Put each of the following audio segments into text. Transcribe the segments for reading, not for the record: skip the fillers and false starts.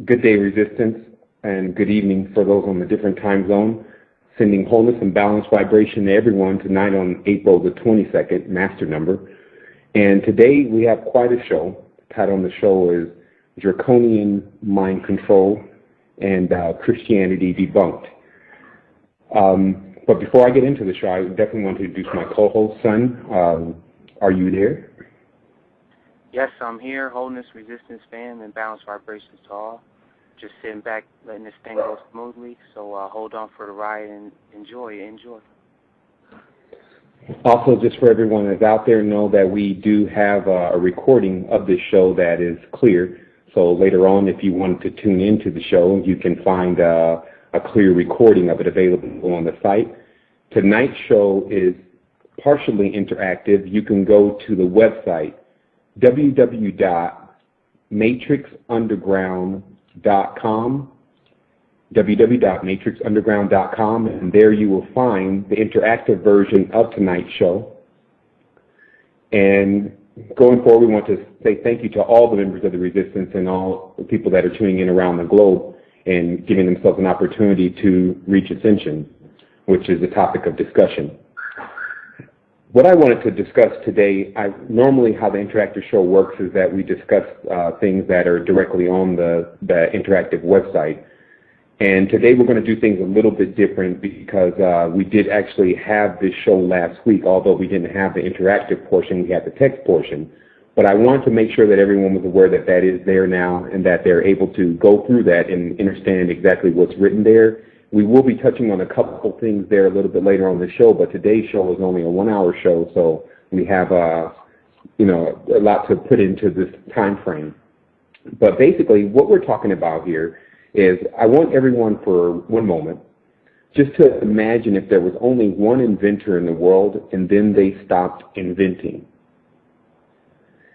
Good day, Resistance, and good evening for those on the different time zone. Sending wholeness and balanced vibration to everyone tonight on April the 22nd, master number. And today we have quite a show. The title on the show is Draconian Mind Control and Christianity Debunked. But before I get into the show, I definitely want to introduce my co-host, Son. Are you there? Yes, I'm here. Wholeness, resistance, fam, and balanced vibrations to all. Just sitting back, letting this thing go smoothly. So hold on for the ride and enjoy. Also, just for everyone that's out there, know that we do have a recording of this show that is clear. So later on, if you want to tune into the show, you can find a clear recording of it available on the site. Tonight's show is partially interactive. You can go to the website www.matrixunderground.com, www.matrixunderground.com, and there you will find the interactive version of tonight's show. And going forward, we want to say thank you to all the members of the Resistance and all the people that are tuning in around the globe and giving themselves an opportunity to reach ascension, which is the topic of discussion. What I wanted to discuss today, normally how the interactive show works is that we discuss things that are directly on the interactive website. And today we're going to do things a little bit different because we did actually have this show last week, although we didn't have the interactive portion, we had the text portion. But I wanted to make sure that everyone was aware that that is there now and that they're able to go through that and understand exactly what's written there. We will be touching on a couple things there a little bit later on the show, but today's show is only a 1-hour show, so we have a lot to put into this time frame. But basically, what we're talking about here is I want everyone for one moment just to imagine if there was only one inventor in the world and then they stopped inventing.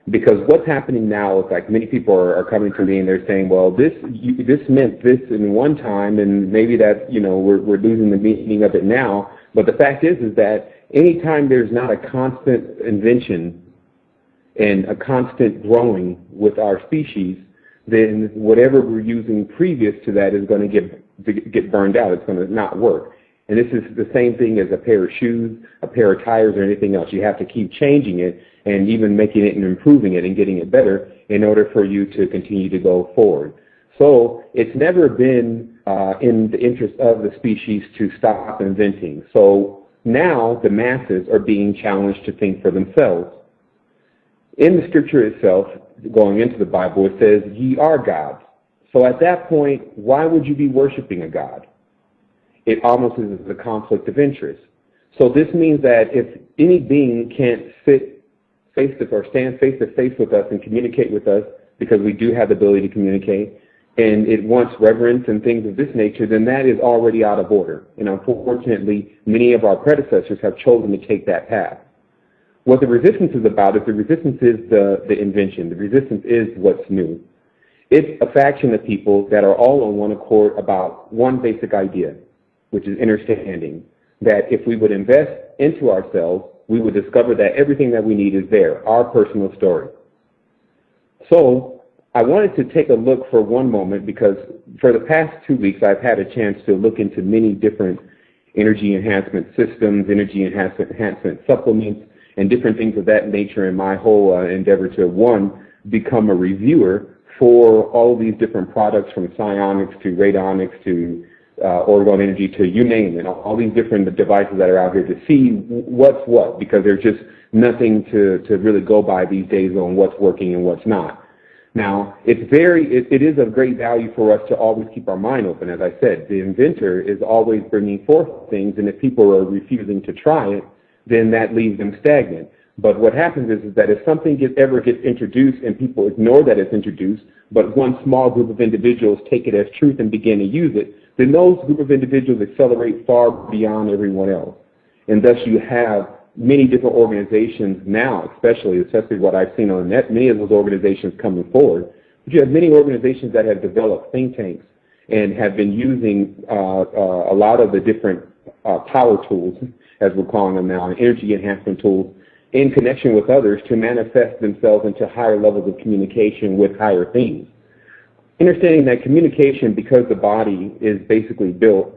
Because what's happening now is like many people are coming to me and they're saying, well, this meant this in one time, and maybe that, we're losing the meaning of it now. But the fact is that anytime there's not a constant invention and a constant growing with our species, then whatever we're using previous to that is going to get burned out. It's going to not work. And this is the same thing as a pair of shoes, a pair of tires, or anything else. You have to keep changing it and even making it and improving it and getting it better in order for you to continue to go forward. So it's never been in the interest of the species to stop inventing. So now the masses are being challenged to think for themselves. In the scripture itself, going into the Bible, it says, ye are gods. So at that point, why would you be worshiping a god? It almost is a conflict of interest. So this means that if any being can't sit stand face to face with us and communicate with us, because we do have the ability to communicate, and it wants reverence and things of this nature, then that is already out of order. And unfortunately, many of our predecessors have chosen to take that path. What the resistance is about is the resistance is the invention. The resistance is what's new. It's a faction of people that are all on one accord about one basic idea, which is understanding that if we would invest into ourselves, we would discover that everything that we need is there, our personal story. So I wanted to take a look for one moment because for the past 2 weeks I've had a chance to look into many different energy enhancement systems, energy enhancement supplements, and different things of that nature in my whole endeavor to, one, become a reviewer for all of these different products from psionics to radionics to orgone energy to you name it, all these different devices that are out here to see what's what, because there's just nothing to really go by these days on what's working and what's not. Now, it is of great value for us to always keep our mind open. As I said, the inventor is always bringing forth things, and if people are refusing to try it, then that leaves them stagnant. But what happens is that if something ever gets introduced and people ignore that it's introduced, but one small group of individuals take it as truth and begin to use it, then those group of individuals accelerate far beyond everyone else. And thus you have many different organizations now, especially what I've seen on the net, many of those organizations coming forward. But you have many organizations that have developed think tanks and have been using a lot of the different power tools, as we're calling them now, energy enhancement tools, in connection with others to manifest themselves into higher levels of communication with higher things. understanding that communication, because the body is basically built.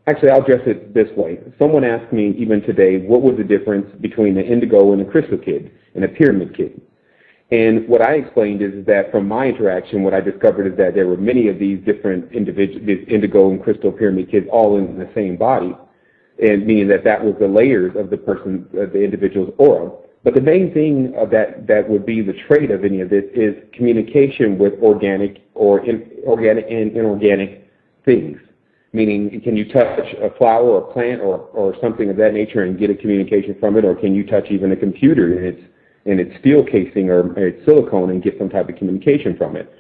Actually, I'll address it this way. Someone asked me even today, what was the difference between an indigo and a crystal kid and a pyramid kid? And what I explained is that from my interaction, what I discovered is that there were many of these different individuals, these indigo and crystal pyramid kids, all in the same body, and meaning that that was the layers of the individual's aura. But the main thing of that would be the trait of any of this is communication with organic and inorganic things. Meaning, can you touch a flower or a plant or something of that nature and get a communication from it, or can you touch even a computer in its steel casing or its silicone and get some type of communication from it?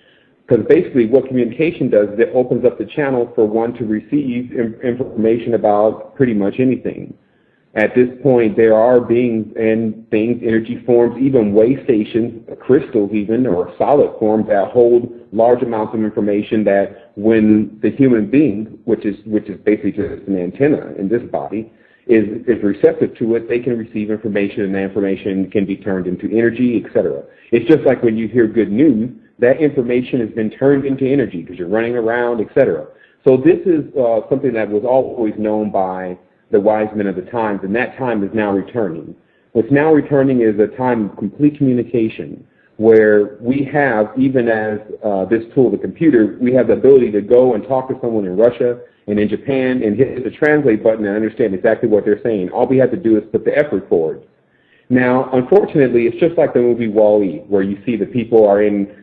Because basically what communication does is it opens up the channel for one to receive information about pretty much anything. At this point, there are beings and things, energy forms, even way stations, crystals even, or solid forms that hold large amounts of information that when the human being, which is basically just an antenna in this body, is receptive to it, they can receive information, and that information can be turned into energy, etc. It's just like when you hear good news, that information has been turned into energy because you're running around, etc. So this is something that was always known by the wise men of the times, and that time is now returning. What's now returning is a time of complete communication, where we have, even as this tool, the computer, we have the ability to go and talk to someone in Russia and in Japan and hit the translate button and understand exactly what they're saying. All we have to do is put the effort forward. Now, unfortunately, it's just like the movie Wall-E, where you see the people are in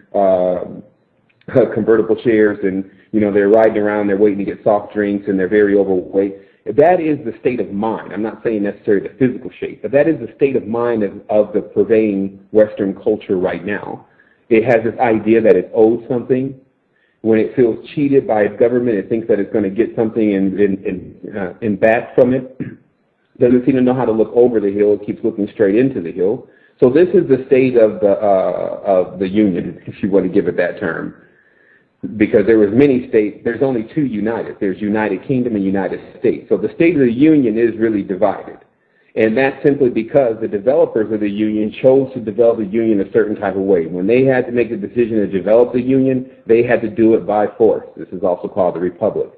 convertible chairs and, they're riding around, they're waiting to get soft drinks, and they're very overweight. That is the state of mind. I'm not saying necessarily the physical shape, but that is the state of mind of the prevailing Western culture right now. It has this idea that it owes something. When it feels cheated by its government, it thinks that it's going to get something in back from it. Doesn't seem to know how to look over the hill. It keeps looking straight into the hill. So this is the state of the Union, if you want to give it that term. Because there was many states, there's only two united. There's United Kingdom and United States. So the state of the Union is really divided. And that's simply because the developers of the Union chose to develop the Union a certain type of way. When they had to make the decision to develop the Union, they had to do it by force. This is also called the Republic.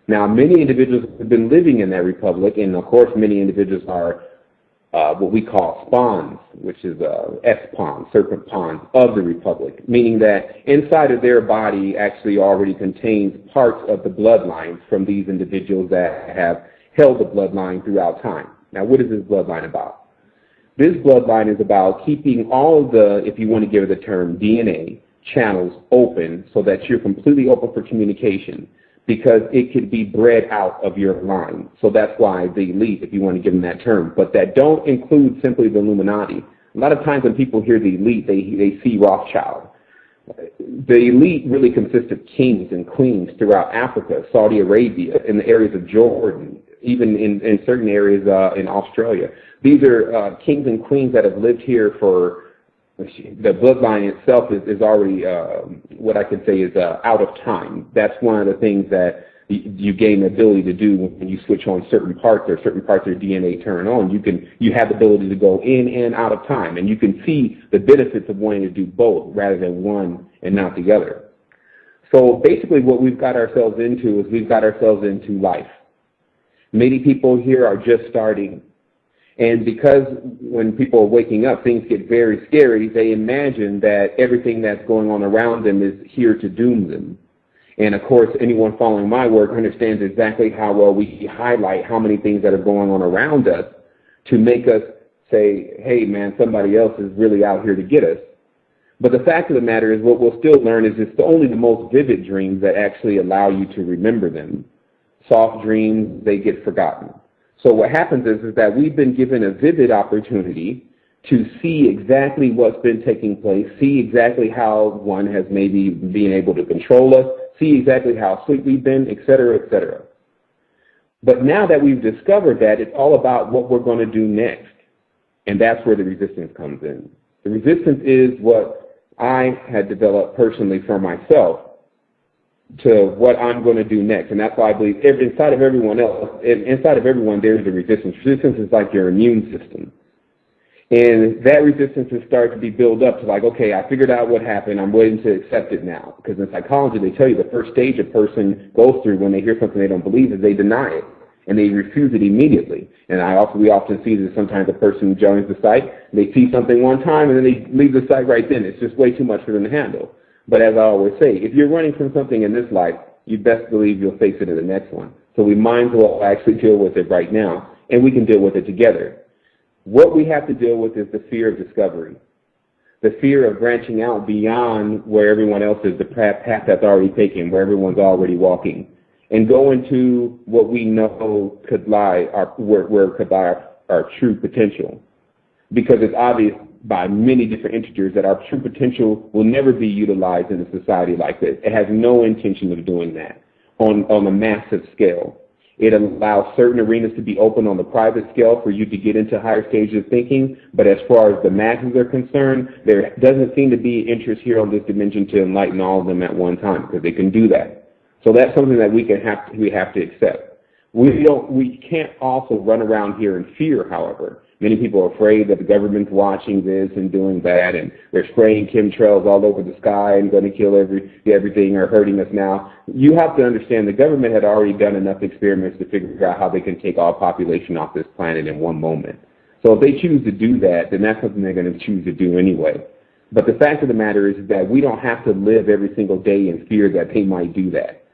Now, many individuals have been living in that Republic, and of course many individuals are what we call spawns, which is S-pawns, serpent pawns of the Republic, meaning that inside of their body actually already contains parts of the bloodline from these individuals that have held the bloodline throughout time. Now, what is this bloodline about? This bloodline is about keeping all of the, if you want to give it the term, DNA channels open so that you're completely open for communication, because it could be bred out of your line. So that's why the elite, if you want to give them that term. But that don't include simply the Illuminati. A lot of times when people hear the elite, they see Rothschild. The elite really consists of kings and queens throughout Africa, Saudi Arabia, in the areas of Jordan, even in certain areas in Australia. These are kings and queens that have lived here for, the bloodline itself is already, what I can say is out of time. That's one of the things that you gain the ability to do when you switch on certain parts, or certain parts of your DNA turn on. You have the ability to go in and out of time, and you can see the benefits of wanting to do both rather than one and not the other. So basically what we've got ourselves into is we've got ourselves into life. Many people here are just starting. And because when people are waking up, things get very scary, they imagine that everything that's going on around them is here to doom them. And of course, anyone following my work understands exactly how well we highlight how many things that are going on around us to make us say, hey man, somebody else is really out here to get us. But the fact of the matter is, what we'll still learn is it's only the most vivid dreams that actually allow you to remember them. Soft dreams, they get forgotten. So what happens is that we've been given a vivid opportunity to see exactly what's been taking place, see exactly how one has maybe been able to control us, see exactly how asleep we've been, etc., etc. But now that we've discovered that, it's all about what we're going to do next. And that's where the resistance comes in. The resistance is what I had developed personally for myself to what I'm going to do next. And that's why I believe inside of everyone else, inside of everyone, there's a resistance. Resistance is like your immune system. And that resistance has started to be built up to like, okay, I figured out what happened. I'm waiting to accept it now. Because in psychology, they tell you the first stage a person goes through when they hear something they don't believe is they deny it. And they refuse it immediately. And we often see that sometimes a person joins the site, they see something one time, and then they leave the site right then. It's just way too much for them to handle. But as I always say, if you're running from something in this life, you best believe you'll face it in the next one. So we might as well actually deal with it right now, and we can deal with it together. What we have to deal with is the fear of discovery, the fear of branching out beyond where everyone else is, the path that's already taken, where everyone's already walking, and go into what we know could lie, where could lie our true potential. Because it's obvious by many different integers that our true potential will never be utilized in a society like this. It has no intention of doing that on a massive scale. It allows certain arenas to be open on the private scale for you to get into higher stages of thinking, but as far as the masses are concerned, there doesn't seem to be interest here on this dimension to enlighten all of them at one time, because they can do that. So that's something that we have to accept. We can't also run around here in fear, however. Many people are afraid that the government's watching this and doing that, and they're spraying chemtrails all over the sky and going to kill everything or hurting us now. You have to understand the government had already done enough experiments to figure out how they can take all population off this planet in one moment. So if they choose to do that, then that's something they're going to choose to do anyway. But the fact of the matter is that we don't have to live every single day in fear that they might do that.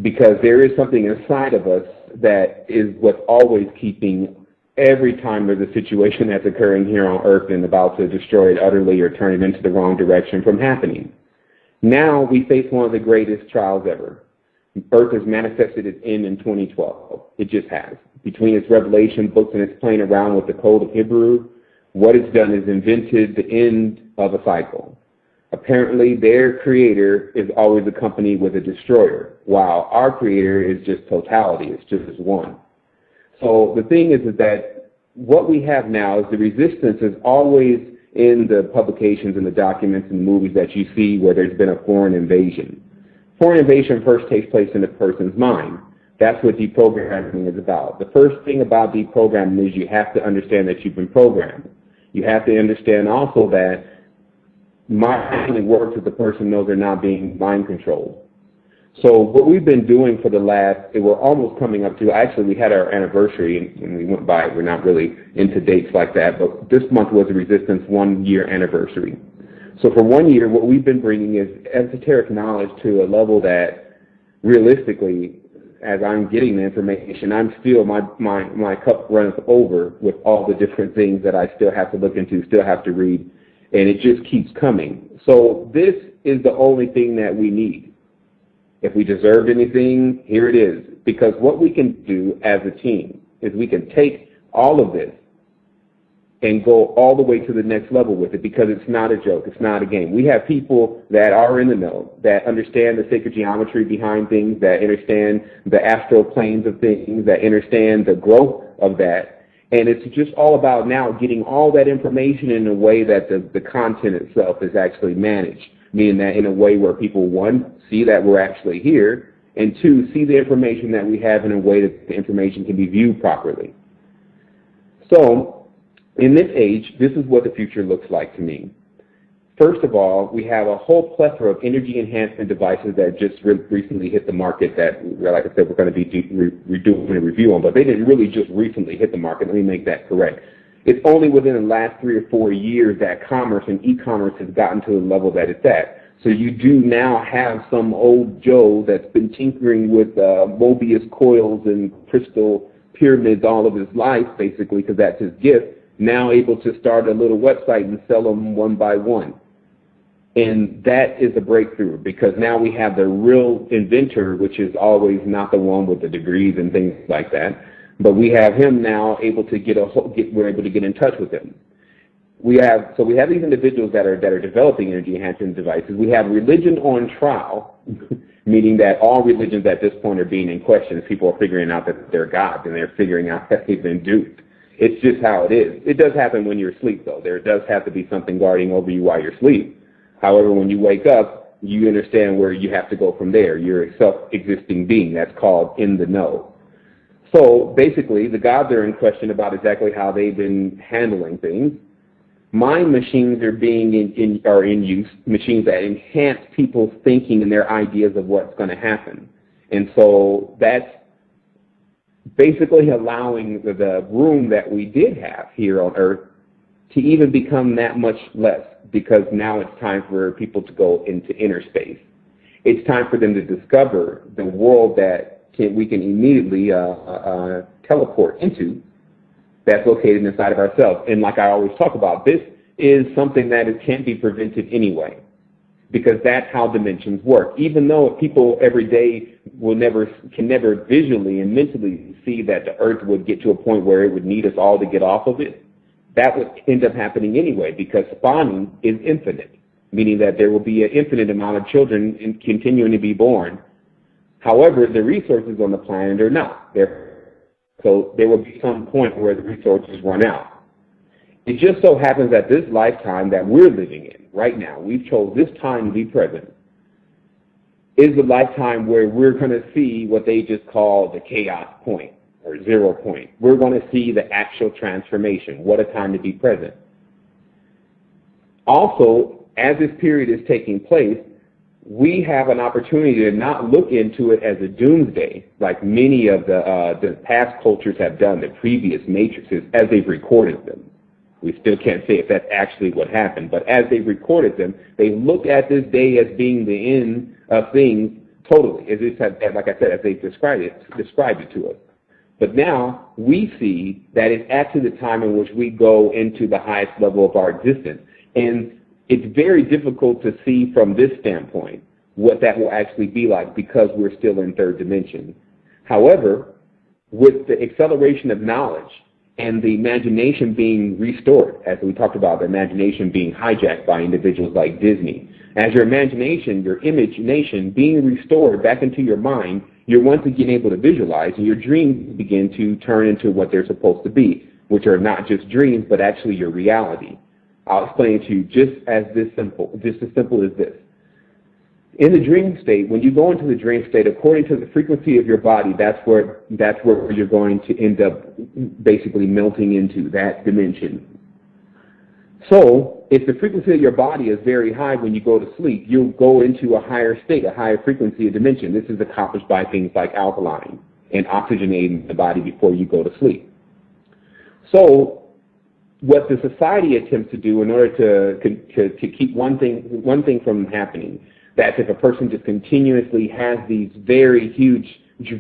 Because there is something inside of us that is what's always keeping every time there's a situation that's occurring here on Earth and about to destroy it utterly or turn it into the wrong direction from happening. Now we face one of the greatest trials ever. Earth has manifested its end in 2012. It just has. Between its revelation books and its playing around with the code of Hebrew, what it's done is invented the end of a cycle. Apparently, their creator is always accompanied with a destroyer, while our creator is just totality. It's just one. So the thing is that what we have now is the resistance is always in the publications and the documents and movies that you see where there's been a foreign invasion. Foreign invasion first takes place in a person's mind. That's what deprogramming is about. The first thing about deprogramming is you have to understand that you've been programmed. You have to understand also that mind only works if the person knows they're not being mind controlled. So what we've been doing for the we're almost coming up to, actually we had our anniversary and we went by, we're not really into dates like that, but this month was the Resistance 1 year anniversary. So for 1 year, what we've been bringing is esoteric knowledge to a level that realistically, as I'm getting the information, I'm still, my cup runs over with all the different things that I still have to look into, still have to read, and it just keeps coming. So this is the only thing that we need. If we deserved anything, here it is. Because what we can do as a team is we can take all of this and go all the way to the next level with it, because it's not a joke. It's not a game. We have people that are in the know, that understand the sacred geometry behind things, that understand the astral planes of things, that understand the growth of that. And it's just all about now getting all that information in a way that the content itself is actually managed, meaning that in a way where people, one, see that we're actually here, and two, see the information that we have in a way that the information can be viewed properly. So, in this age, this is what the future looks like to me. First of all, we have a whole plethora of energy enhancement devices that just recently hit the market that, like I said, we're going to be doing a review on, but they didn't really just recently hit the market. Let me make that correct. It's only within the last 3 or 4 years that commerce and e-commerce has gotten to the level that it's at. So you do now have some old Joe that's been tinkering with Mobius coils and crystal pyramids all of his life, basically, because that's his gift, now able to start a little website and sell them one by one. And that is a breakthrough, because now we have the real inventor, which is always not the one with the degrees and things like that, but we have him now able to we're able to get in touch with him. We have these individuals that are developing energy enhancement devices. We have religion on trial, meaning that all religions at this point are being in question. People are figuring out that they're gods, and they're figuring out that they've been duped. It's just how it is. It does happen when you're asleep, though. There does have to be something guarding over you while you're asleep. However, when you wake up, you understand where you have to go from there. You're a self-existing being. That's called in the know. So basically, the gods are in question about exactly how they've been handling things. Mind machines are being in use, machines that enhance people's thinking and their ideas of what's going to happen. And so that's basically allowing the room that we did have here on Earth to even become that much less, because now it's time for people to go into inner space. It's time for them to discover the world that we can immediately teleport into, that's located inside of ourselves. And like I always talk about, this is something that can't be prevented anyway, because that's how dimensions work. Even though people every day can never visually and mentally see that the Earth would get to a point where it would need us all to get off of it, that would end up happening anyway, because spawning is infinite, meaning that there will be an infinite amount of children continuing to be born. However, the resources on the planet are not. So there will be some point where the resources run out. It just so happens that this lifetime that we're living in right now, we've chose this time to be present, is the lifetime where we're going to see what they just call the chaos point or 0 point. We're going to see the actual transformation. What a time to be present. Also, as this period is taking place, we have an opportunity to not look into it as a doomsday, like many of the past cultures have done, the previous matrices, as they've recorded them. We still can't say if that's actually what happened, but as they've recorded them, they look at this day as being the end of things totally, like I said, as they've described it to us. But now we see that it's actually the time in which we go into the highest level of our existence. And it's very difficult to see from this standpoint what that will actually be like, because we're still in third dimension. However, with the acceleration of knowledge and the imagination being restored, as we talked about, the imagination being hijacked by individuals like Disney, as your imagination, your imagination being restored back into your mind, you're once again able to visualize, and your dreams begin to turn into what they're supposed to be, which are not just dreams, but actually your reality. I'll explain it to you just as simple as this. In the dream state, when you go into the dream state, according to the frequency of your body, that's where you're going to end up basically melting into, that dimension. So if the frequency of your body is very high when you go to sleep, you'll go into a higher state, a higher frequency of dimension. This is accomplished by things like alkaline and oxygenating the body before you go to sleep. So what the society attempts to do in order to keep one thing from happening, that if a person just continuously has these very huge,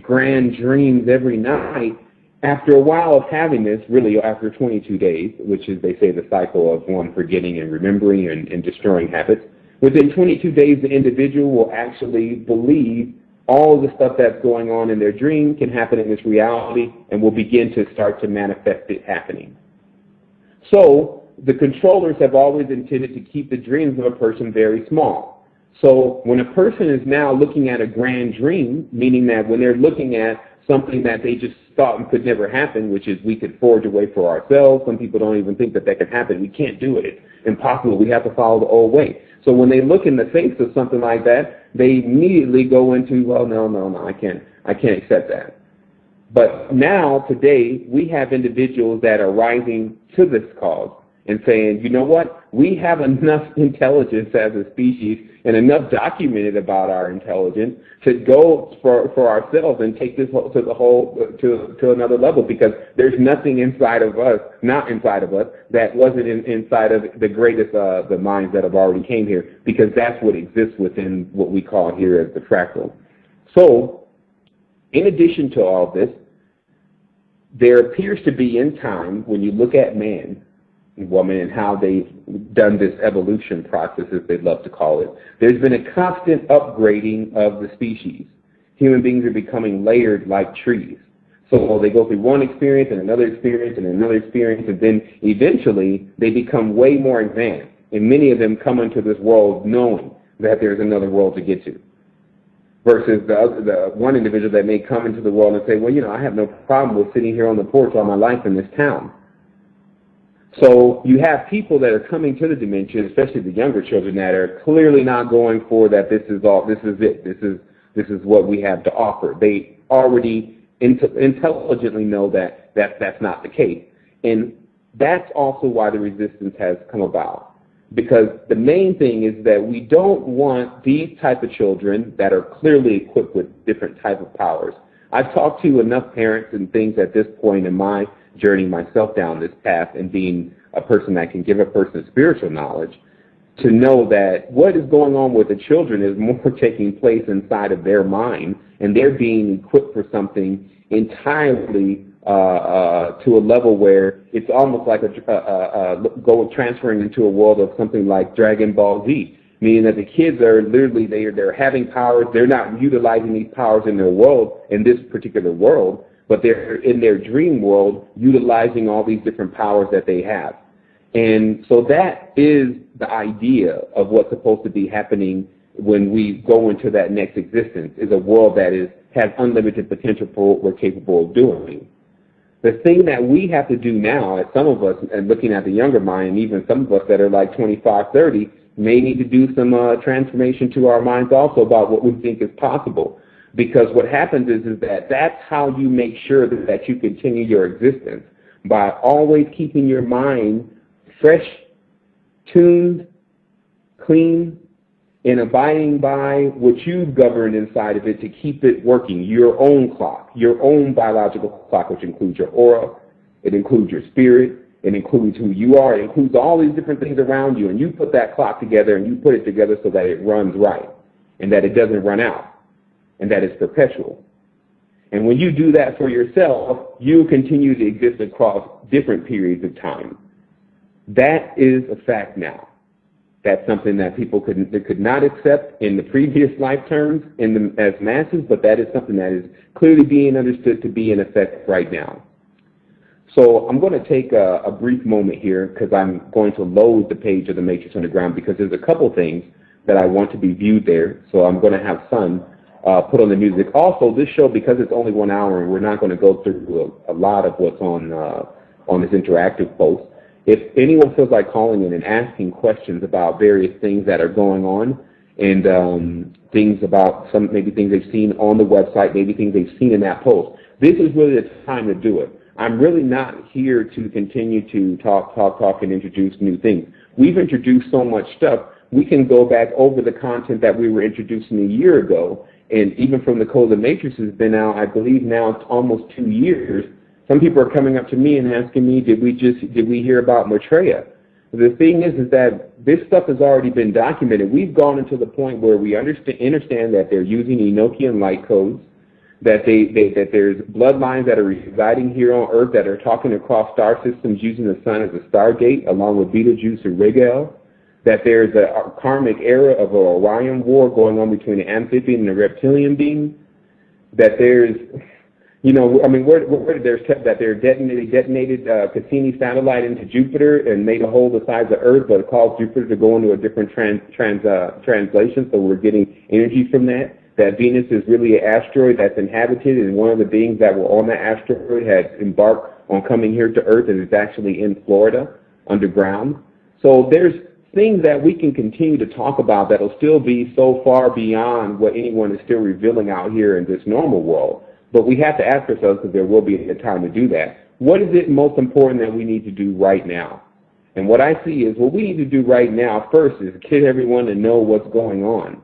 grand dreams every night, after a while of having this, really after 22 days, which is, they say, the cycle of one forgetting and remembering and destroying habits, within 22 days the individual will actually believe all the stuff that's going on in their dream can happen in this reality, and will begin to start to manifest it happening. So the controllers have always intended to keep the dreams of a person very small. So when a person is now looking at a grand dream, meaning that when they're looking at something that they just thought could never happen, which is we could forge a way for ourselves. Some people don't even think that could happen. We can't do it. It's impossible. We have to follow the old way. So when they look in the face of something like that, they immediately go into, well, no, I can't accept that. But now, today, we have individuals that are rising to this cause and saying, you know what, we have enough intelligence as a species and enough documented about our intelligence to go for ourselves and take this to another level, because there's nothing inside of us, that wasn't inside of the greatest the minds that have already came here, because that's what exists within what we call here as the fractal. So, in addition to all this, there appears to be in time, when you look at man and woman and how they've done this evolution process, as they love to call it, there's been a constant upgrading of the species. Human beings are becoming layered like trees. So they go through one experience and another experience and another experience, and then eventually they become way more advanced. And many of them come into this world knowing that there's another world to get to. Versus the one individual that may come into the world and say, well, you know, I have no problem with sitting here on the porch all my life in this town. So you have people that are coming to the dimension, especially the younger children, that are clearly not going for that this is it, this is what we have to offer. They already intelligently know that that's not the case. And that's also why the resistance has come about. Because the main thing is that we don't want these type of children that are clearly equipped with different type of powers. I've talked to enough parents and things at this point in my journey myself down this path and being a person that can give a person spiritual knowledge to know that what is going on with the children is more taking place inside of their mind, and they're being equipped for something entirely to a level where it's almost like transferring into a world of something like Dragon Ball Z, meaning that the kids are literally, they're having powers. They're not utilizing these powers in their world, in this particular world, but they're in their dream world utilizing all these different powers that they have. And so that is the idea of what's supposed to be happening when we go into that next existence, is a world that has unlimited potential for what we're capable of doing. The thing that we have to do now, as some of us, and looking at the younger mind, and even some of us that are like 25, 30, may need to do some transformation to our minds also about what we think is possible. Because what happens is that that's how you make sure that you continue your existence, by always keeping your mind fresh, tuned, clean, and abiding by what you've governed inside of it to keep it working, your own clock, your own biological clock, which includes your aura, it includes your spirit, it includes who you are, it includes all these different things around you, and you put that clock together and you put it together so that it runs right, and that it doesn't run out, and that it's perpetual. And when you do that for yourself, you continue to exist across different periods of time. That is a fact now. That's something that people could not accept in the previous life terms as masses, but that is something that is clearly being understood to be in effect right now. So I'm going to take a brief moment here because I'm going to load the page of the Matrix Underground because there's a couple things that I want to be viewed there. So I'm going to have Sun put on the music. Also, this show, because it's only 1 hour and we're not going to go through a lot of what's on this interactive post, if anyone feels like calling in and asking questions about various things that are going on and things about maybe things they've seen on the website, maybe things they've seen in that post, this is really the time to do it. I'm really not here to continue to talk and introduce new things. We've introduced so much stuff, we can go back over the content that we were introducing a year ago, and even from the Code of the Matrix has been out, I believe now it's almost 2 years. Some people are coming up to me and asking me, did we hear about Maitreya? The thing is that this stuff has already been documented. We've gone into the point where we understand that they're using Enochian light codes, that there's bloodlines that are residing here on Earth that are talking across star systems using the sun as a stargate, along with Betelgeuse and Rigel, that there's a karmic era of an Orion war going on between the amphibian and the reptilian being, that there's... that they detonated Cassini satellite into Jupiter and made a hole the size of Earth, but it caused Jupiter to go into a different translation, so we're getting energy from that. That Venus is really an asteroid that's inhabited, and one of the beings that were on that asteroid had embarked on coming here to Earth, and it's actually in Florida, underground. So there's things that we can continue to talk about that will still be so far beyond what anyone is still revealing out here in this normal world. But we have to ask ourselves, because there will be a time to do that, what is it most important that we need to do right now? And what I see is what we need to do right now first is get everyone to know what's going on.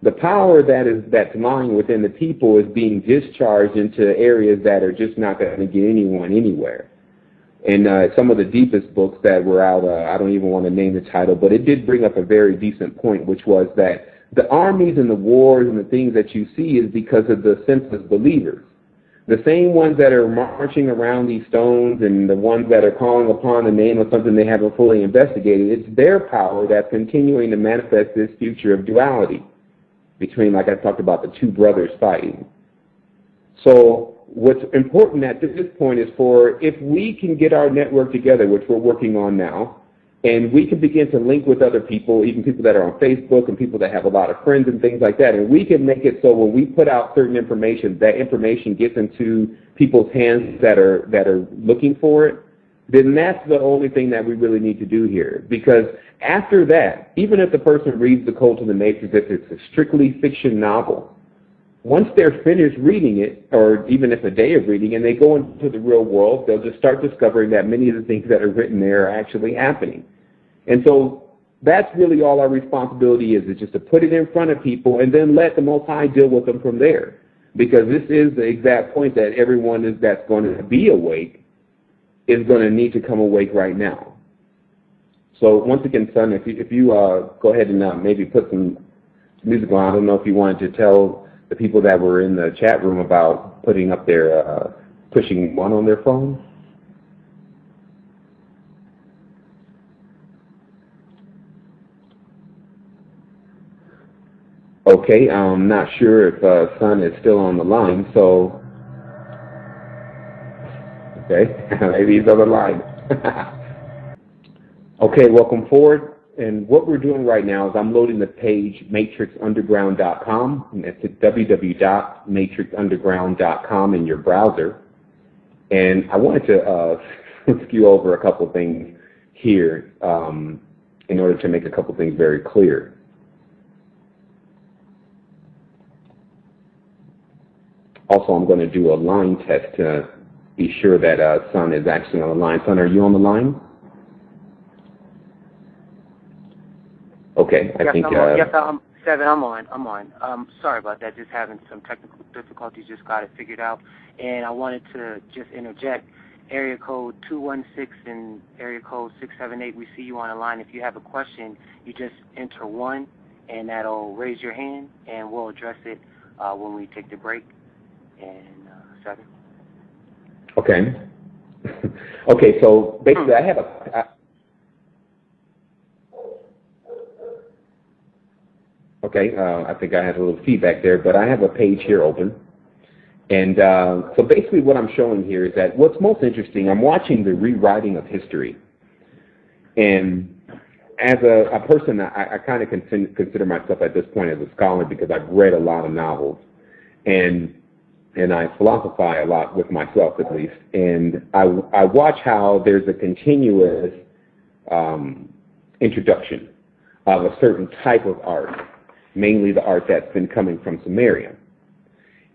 The power that's lying within the people is being discharged into areas that are just not going to get anyone anywhere. And some of the deepest books that were out, I don't even want to name the title, but it did bring up a very decent point, which was that the armies and the wars and the things that you see is because of the senseless believers. The same ones that are marching around these stones and the ones that are calling upon the name of something they haven't fully investigated, it's their power that's continuing to manifest this future of duality between, like I talked about, the two brothers fighting. So what's important at this point is if we can get our network together, which we're working on now, and we can begin to link with other people, even people that are on Facebook and people that have a lot of friends and things like that, and we can make it so when we put out certain information, that information gets into people's hands that are looking for it, then that's the only thing that we really need to do here. Because after that, even if the person reads the Code to the Matrix, if it's a strictly fiction novel, once they're finished reading it, or even if a day of reading, and they go into the real world, they'll just start discovering that many of the things that are written there are actually happening. And so that's really all our responsibility is just to put it in front of people and then let the Most High deal with them from there. Because this is the exact point that everyone that's going to be awake is going to need to come awake right now. So once again, son, if you go ahead and maybe put some music on. I don't know if you wanted to tell the people that were in the chat room about putting up their, pushing one on their phone. Okay, I'm not sure if Son is still on the line, so, okay, maybe he's on the line. Okay, welcome forward. And what we're doing right now is I'm loading the page matrixunderground.com, and it's at www.matrixunderground.com in your browser. And I wanted to skew over a couple things here in order to make a couple things very clear. Also, I'm going to do a line test to be sure that Son is actually on the line. Son, are you on the line? Okay, I think... Seven, I'm on. Sorry about that. Just having some technical difficulties. Just got it figured out. And I wanted to just interject. Area code 216 and area code 678, we see you on the line. If you have a question, you just enter 1, and that'll raise your hand, and we'll address it when we take the break. And 7. Okay. Okay, so basically I have a... Okay, I think I had a little feedback there, but I have a page here open. And so basically what I'm showing here is that what's most interesting, I'm watching the rewriting of history. And as a person, I kind of consider myself at this point as a scholar because I've read a lot of novels. And I philosophize a lot with myself, at least. And I watch how there's a continuous introduction of a certain type of art, mainly the art that's been coming from Samaria.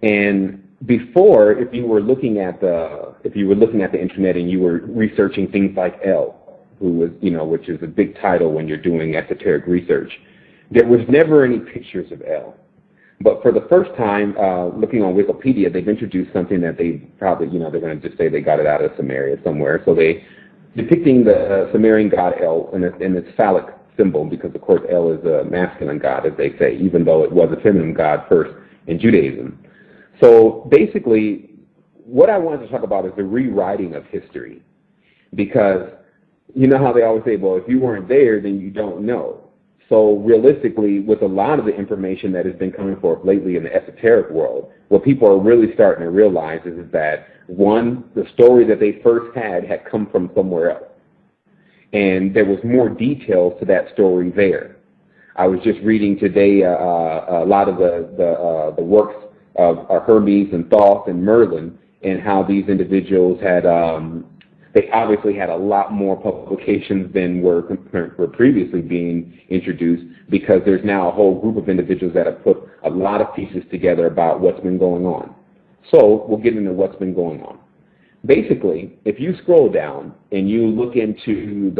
And before, if you were looking at the internet and you were researching things like El, who was, which is a big title when you're doing esoteric research, there was never any pictures of El. But for the first time, looking on Wikipedia, they've introduced something that they probably, they're going to just say they got it out of Samaria somewhere. So they depicting the Sumerian god El in its phallic symbol, because of course El is a masculine god, as they say, even though it was a feminine god first in Judaism. So basically, what I wanted to talk about is the rewriting of history, because you know how they always say, well, if you weren't there, then you don't know. So realistically, with a lot of the information that has been coming forth lately in the esoteric world, what people are really starting to realize is that, one, the story that they first had come from somewhere else. And there was more details to that story there. I was just reading today a lot of the works of Hermes and Thoth and Merlin, and how these individuals had, they obviously had a lot more publications than were previously being introduced, because there's now a whole group of individuals that have put a lot of pieces together about what's been going on. So we'll get into what's been going on. Basically, if you scroll down and you look into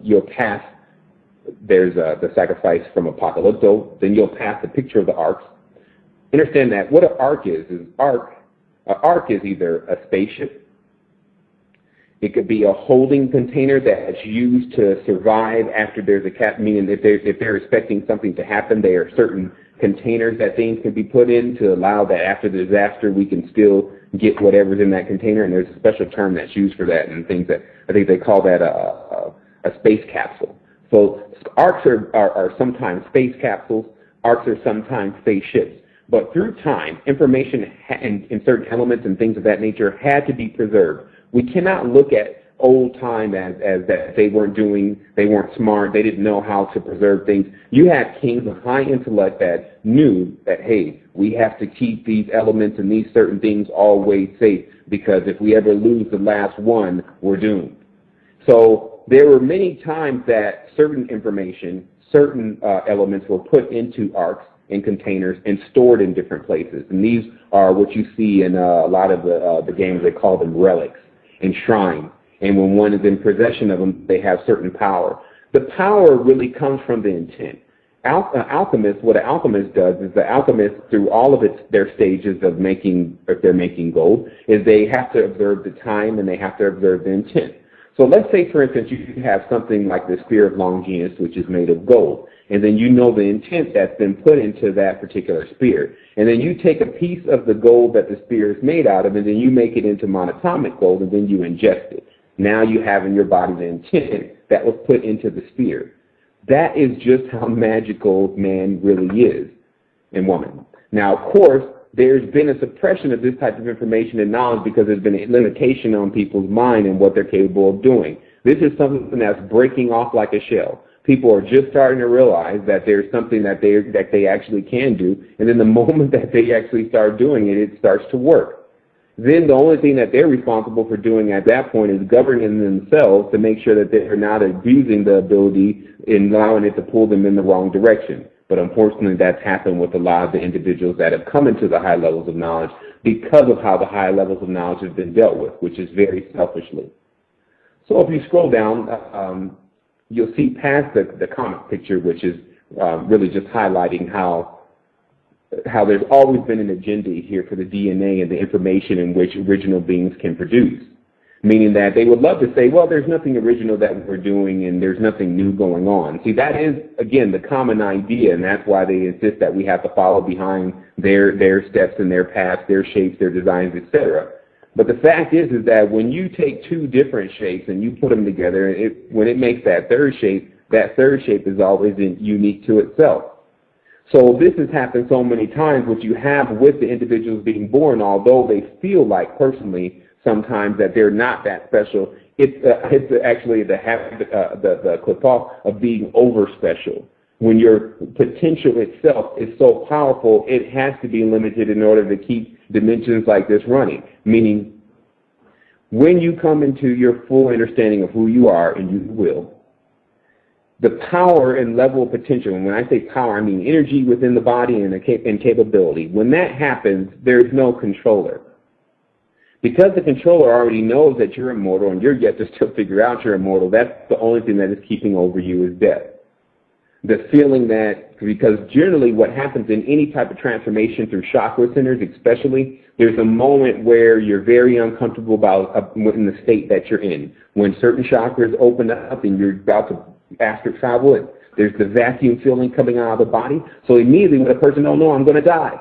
you'll pass, there's the sacrifice from Apocalypto, then you'll pass the picture of the arks. Understand that what an ark is an ark is either a spaceship, it could be a holding container that's used to survive after there's a meaning if they're expecting something to happen, there are certain containers that things can be put in to allow that after the disaster we can still get whatever's in that container, and there's a special term that's used for that, and things that I think they call that a space capsule. So arks are sometimes space capsules, arks are sometimes spaceships. But through time, information in certain elements and things of that nature had to be preserved. We cannot look at old time as that they weren't smart, they didn't know how to preserve things. You had kings of high intellect that knew that, hey, we have to keep these elements and these certain things always safe, because if we ever lose the last one, we're doomed. So there were many times that certain information, certain elements were put into arcs and containers and stored in different places. And these are what you see in a lot of the games. They call them relics and shrines. And when one is in possession of them, they have certain power. The power really comes from the intent. What an alchemist does is the alchemist, through all of their stages of making, if they're making gold, is they have to observe the time and they have to observe the intent. So let's say, for instance, you have something like the Spear of Longinus, which is made of gold, and then you know the intent that's been put into that particular spear. And then you take a piece of the gold that the spear is made out of, and then you make it into monatomic gold, and then you ingest it. Now you have in your body the intent that was put into the spear. That is just how magical man really is and woman. Now, of course, there's been a suppression of this type of information and knowledge because there's been a limitation on people's mind and what they're capable of doing. This is something that's breaking off like a shell. People are just starting to realize that there's something that they actually can do, and then the moment that they actually start doing it, it starts to work. Then the only thing that they're responsible for doing at that point is governing themselves to make sure that they're not abusing the ability and allowing it to pull them in the wrong direction. But unfortunately, that's happened with a lot of the individuals that have come into the high levels of knowledge because of how the high levels of knowledge have been dealt with, which is very selfishly. So if you scroll down, you'll see past the comic picture, which is really just highlighting how there's always been an agenda here for the DNA and the information in which original beings can produce, meaning that they would love to say, well, there's nothing original that we're doing and there's nothing new going on. See, that is, again, the common idea, and that's why they insist that we have to follow behind their steps and their paths, their shapes, their designs, etc. But the fact is that when you take two different shapes and you put them together, when it makes that third shape is always unique to itself. So this has happened so many times. What you have with the individuals being born, although they feel like personally sometimes that they're not that special, it's actually the clip-off of being over-special. When your potential itself is so powerful, it has to be limited in order to keep dimensions like this running. Meaning, when you come into your full understanding of who you are, and you will, the power and level of potential, and when I say power, I mean energy within the body and capability. When that happens, there's no controller. Because the controller already knows that you're immortal and you're yet to still figure out you're immortal, that's the only thing that is keeping over you is death. The feeling that, because generally what happens in any type of transformation through chakra centers especially, there's a moment where you're very uncomfortable in the state that you're in. When certain chakras open up and you're about to astral travel, there's the vacuum feeling coming out of the body. So immediately when a person don't know, I'm going to die.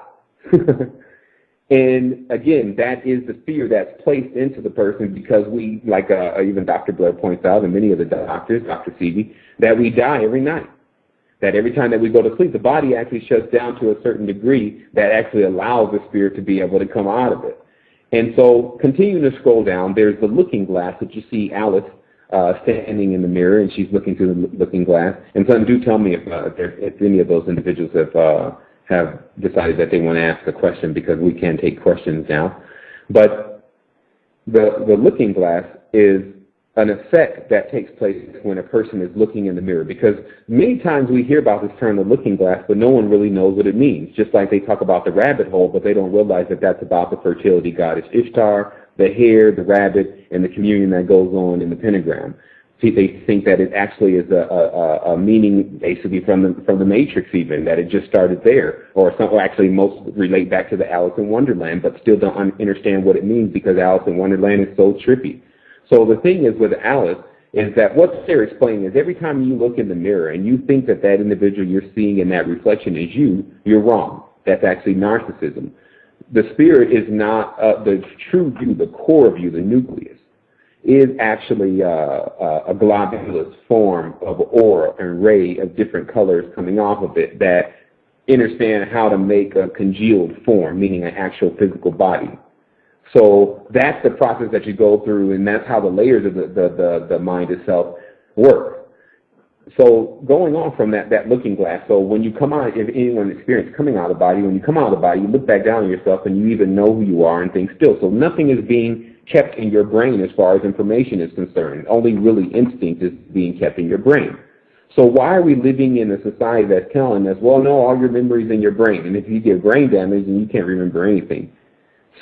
And again, that is the fear that's placed into the person because we, like even Dr. Blair points out, and many of the doctors, Dr. Seavey, that we die every night. That every time that we go to sleep, the body actually shuts down to a certain degree that actually allows the spirit to be able to come out of it. And so continuing to scroll down, there's the looking glass that you see Alice standing in the mirror, and she's looking through the looking glass. And so do tell me if any of those individuals have decided that they want to ask a question, because we can take questions now. But the looking glass is an effect that takes place when a person is looking in the mirror, because many times we hear about this term, the looking glass, but no one really knows what it means. Just like they talk about the rabbit hole, but they don't realize that that's about the fertility goddess Ishtar, the hare, the rabbit, and the communion that goes on in the pentagram. See, they think that it actually is a meaning basically from the Matrix even, that it just started there, or actually most relate back to the Alice in Wonderland, but still don't understand what it means because Alice in Wonderland is so trippy. So the thing is with Alice is that what they're explaining is every time you look in the mirror and you think that that individual you're seeing in that reflection is you, you're wrong. That's actually narcissism. The spirit is not the true you, the core of you, the nucleus, is actually a globulous form of aura and ray of different colors coming off of it that understand how to make a congealed form, meaning an actual physical body. So that's the process that you go through, and that's how the layers of the mind itself work. So going on from that looking glass, so when you come out, if anyone experienced coming out of the body, when you come out of the body, you look back down on yourself and you even know who you are and things still. So nothing is being kept in your brain as far as information is concerned. Only really instinct is being kept in your brain. So why are we living in a society that's telling us, well, no, all your memories in your brain, and if you get brain damage, then you can't remember anything.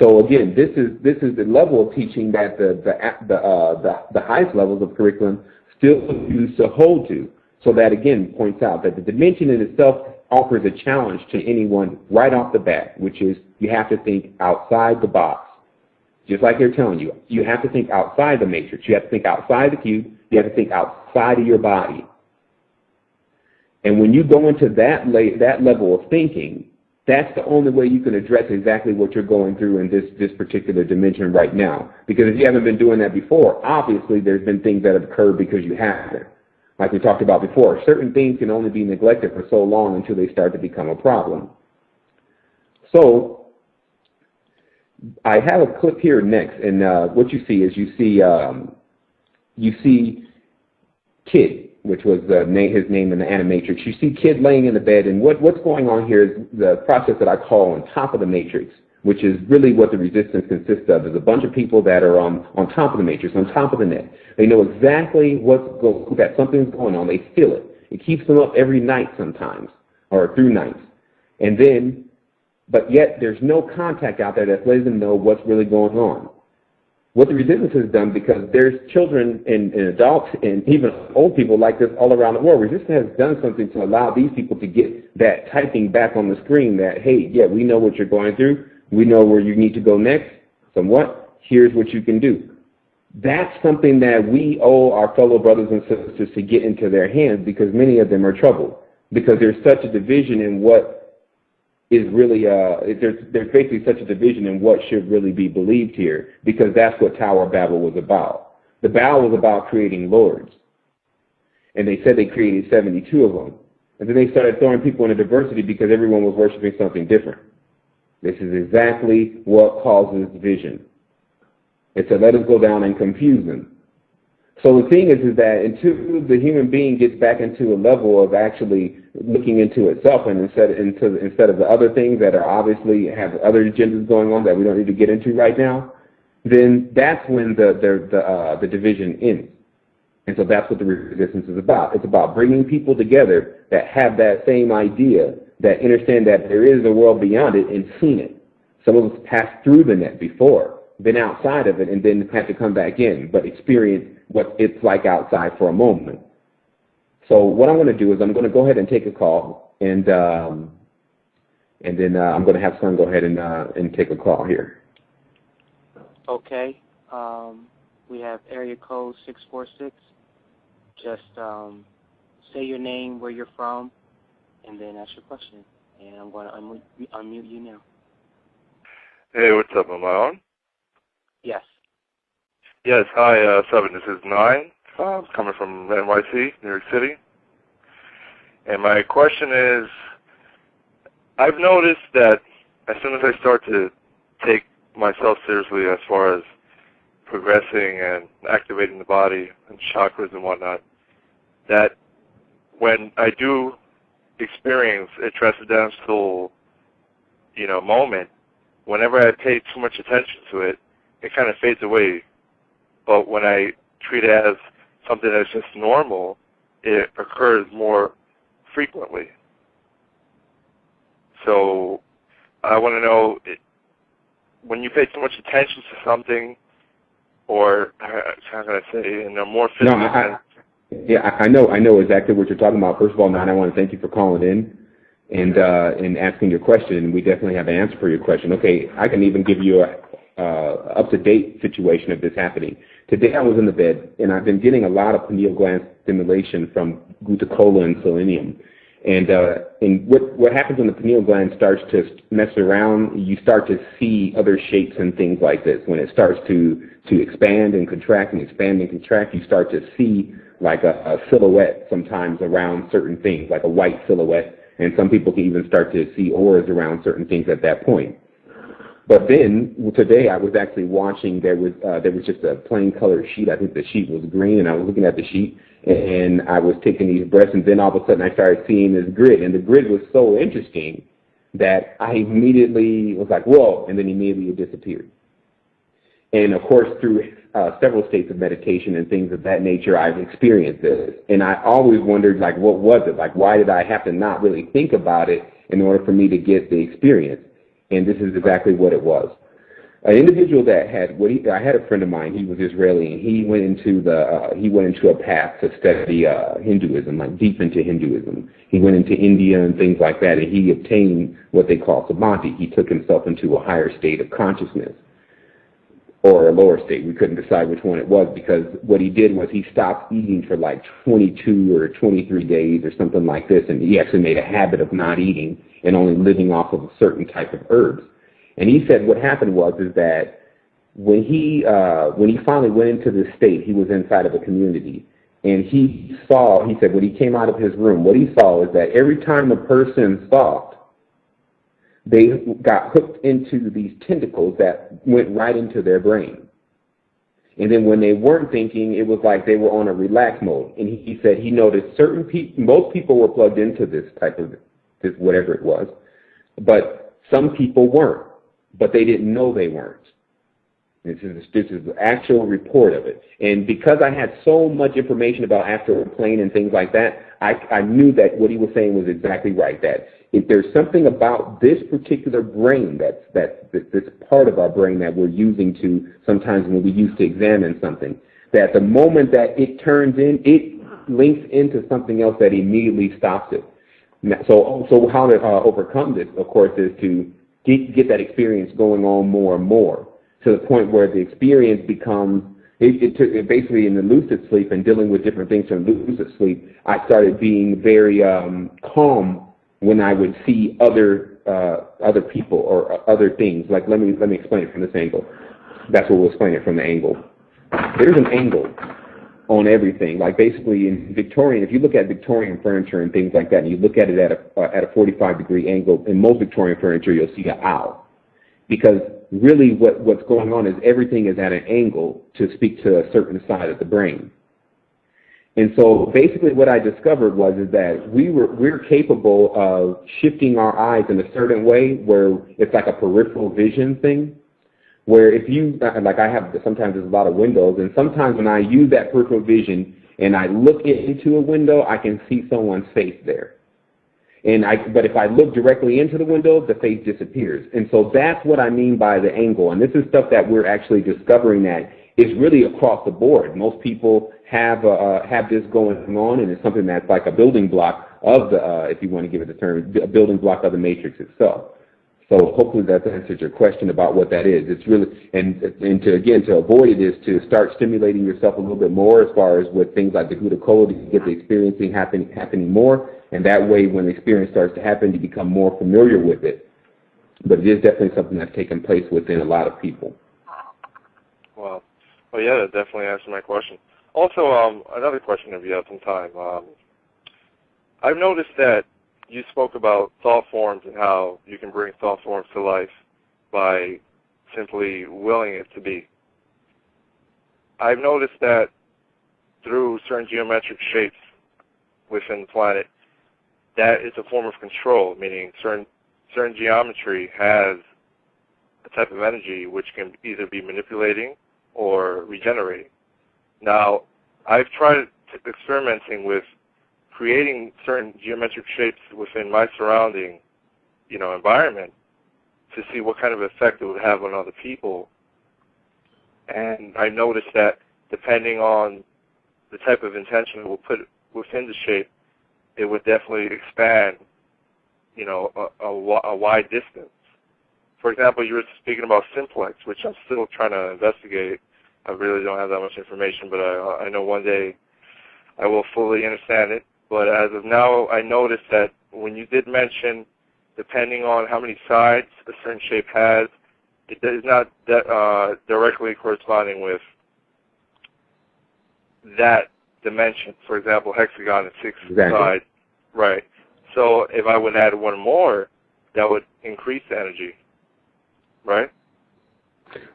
So again, this is the level of teaching that the highest levels of curriculum still refuse to hold to. So that again points out that the dimension in itself offers a challenge to anyone right off the bat, which is you have to think outside the box. Just like they're telling you, you have to think outside the matrix. You have to think outside the cube. You have to think outside of your body. And when you go into that level of thinking, that's the only way you can address exactly what you're going through in this particular dimension right now. Because if you haven't been doing that before, obviously there's been things that have occurred because you haven't. Like we talked about before, certain things can only be neglected for so long until they start to become a problem. So I have a clip here next, and what you see is you see Kid, which was his name in the Animatrix. You see Kid laying in the bed, and what's going on here is the process that I call on top of the matrix, which is really what the resistance consists of, is a bunch of people that are on top of the matrix, on top of the net. They know exactly that something's going on. They feel it. It keeps them up every night sometimes, or through nights. And then, but yet there's no contact out there that lets them know what's really going on. What the resistance has done, because there's children and adults and even old people like this all around the world, resistance has done something to allow these people to get that typing back on the screen that, hey, yeah, we know what you're going through. We know where you need to go next. Somewhat, here's what you can do. That's something that we owe our fellow brothers and sisters to get into their hands, because many of them are troubled. Because there's such a division in what is really, there's basically such a division in what should really be believed here, because that's what Tower of Babel was about. The Babel was about creating lords. And they said they created 72 of them. And then they started throwing people into diversity because everyone was worshiping something different. This is exactly what causes division. It's to let us go down and confuse them. So the thing is that until the human being gets back into a level of actually looking into itself, and instead of the other things that are obviously have other agendas going on that we don't need to get into right now, then that's when the division ends. And so that's what the resistance is about. It's about bringing people together that have that same idea, that understand that there is a world beyond it and seen it. Some of us passed through the net before, been outside of it, and then had to come back in, but experience what it's like outside for a moment. So what I'm going to do is I'm going to go ahead and take a call, and then I'm going to have Son go ahead and take a call here. Okay. We have area code 646. Just say your name, where you're from, and then ask your question. And I'm going to unmute you now. Hey, what's up? Am I on? Yes. Yes, hi, Sevan. This is 9, coming from NYC, New York City. And my question is, I've noticed that as soon as I start to take myself seriously as far as progressing and activating the body and chakras and whatnot, that when I do experience a transcendental, moment, whenever I pay too much attention to it, it kind of fades away. But when I treat it as something that's just normal, it occurs more frequently. So I want to know, when you pay too much attention to something, or how can I say, in a more physical sense. Yeah, I know exactly what you're talking about. First of all, man, I want to thank you for calling in and asking your question. We definitely have an answer for your question. Okay, I can even give you a up-to-date situation of this happening. Today I was in the bed, and I've been getting a lot of pineal gland stimulation from glutacola and selenium. And what happens when the pineal gland starts to mess around, you start to see other shapes and things like this. When it starts to expand and contract and expand and contract, you start to see like a silhouette sometimes around certain things, like a white silhouette. And some people can even start to see auras around certain things at that point. But then today I was actually watching. There was just a plain colored sheet. I think the sheet was green, and I was looking at the sheet, and I was taking these breaths, and then all of a sudden I started seeing this grid, and the grid was so interesting that I immediately was like, whoa, and then immediately it disappeared. And of course, through several states of meditation and things of that nature, I've experienced this. And I always wondered, like, what was it? Like, why did I have to not really think about it in order for me to get the experience? And this is exactly what it was. An individual that had I had a friend of mine. He was Israeli, and he went into a path to study Hinduism, like deep into Hinduism. He went into India and things like that, and he obtained what they call samadhi. He took himself into a higher state of consciousness, or a lower state. We couldn't decide which one it was, because what he did was he stopped eating for like 22 or 23 days or something like this, and he actually made a habit of not eating and only living off of a certain type of herbs. And he said what happened is that when he finally went into this state, he was inside of a community, and he said when he came out of his room, what he saw is that every time a person thought, they got hooked into these tentacles that went right into their brain. And then when they weren't thinking, it was like they were on a relax mode. And he said he noticed most people were plugged into this type of, this whatever it was, but some people weren't, but they didn't know they weren't. This is the actual report of it. And because I had so much information about astral plane and things like that, I knew that what he was saying was exactly right, that if there's something about this particular brain, that's this part of our brain that we're using to, sometimes when we use to examine something, that the moment that it turns in, it links into something else that immediately stops it. So how to overcome this, of course, is to get that experience going on more and more, to the point where the experience becomes, basically in the lucid sleep and dealing with different things from lucid sleep, I started being very calm when I would see other people or other things. Like, let me explain it from this angle. That's what we'll explain it from the angle. There's an angle on everything. Like, basically in Victorian, if you look at Victorian furniture and things like that, and you look at it at a 45-degree angle, in most Victorian furniture you'll see an owl, because really what's going on is everything is at an angle to speak to a certain side of the brain. And so basically what I discovered is that we're capable of shifting our eyes in a certain way where it's like a peripheral vision thing, where if you, like I have, sometimes there's a lot of windows, and sometimes when I use that peripheral vision and I look into a window, I can see someone's face there. But if I look directly into the window, the face disappears. And so that's what I mean by the angle. And this is stuff that we're actually discovering that is really across the board. Most people have this going on, and it's something that's like a building block of the, if you want to give it the term, a building block of the matrix itself. So hopefully that answers your question about what that is. It's really, and to avoid it is to start stimulating yourself a little bit more as far as with things like the Gouda Cola, to get the experiencing happening more. And that way, when the experience starts to happen, you become more familiar with it. But it is definitely something that's taken place within a lot of people. Well, yeah, that definitely answered my question. Also, another question if you have some time. I've noticed that you spoke about thought forms and how you can bring thought forms to life by simply willing it to be. I've noticed that through certain geometric shapes within the planet, that is a form of control, meaning certain geometry has a type of energy which can either be manipulating or regenerating. Now, I've tried experimenting with creating certain geometric shapes within my surrounding, environment to see what kind of effect it would have on other people. And I noticed that depending on the type of intention we'll put within the shape, it would definitely expand, a wide distance. For example, you were speaking about simplex, which I'm still trying to investigate. I really don't have that much information, but I know one day I will fully understand it. But as of now, I noticed that when you did mention, depending on how many sides a certain shape has, it is not directly corresponding with that dimension. For example, hexagon is 6 sides. Right. So if I would add one more, that would increase the energy. Right?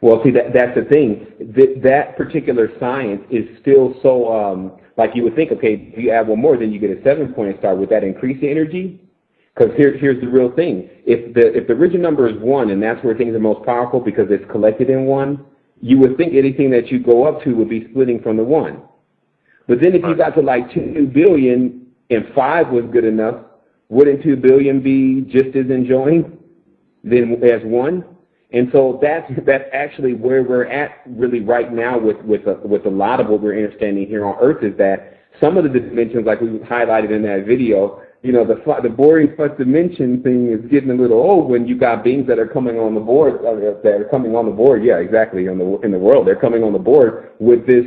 Well, see, that's the thing. That particular science is still so, like you would think, okay, if you add one more, then you get a 7-point star. Would that increase the energy? Because here's the real thing. If the original number is 1, and that's where things are most powerful because it's collected in 1, you would think anything that you go up to would be splitting from the 1. But then if you got to like 2 billion and 5 was good enough, wouldn't 2 billion be just as enjoying than as 1? And so that's actually where we're at really right now with a lot of what we're understanding here on Earth, is that some of the dimensions, like we highlighted in that video, the boring plus dimension thing is getting a little old when you got beings that are coming on the board, yeah, exactly, in the world. They're coming on the board with this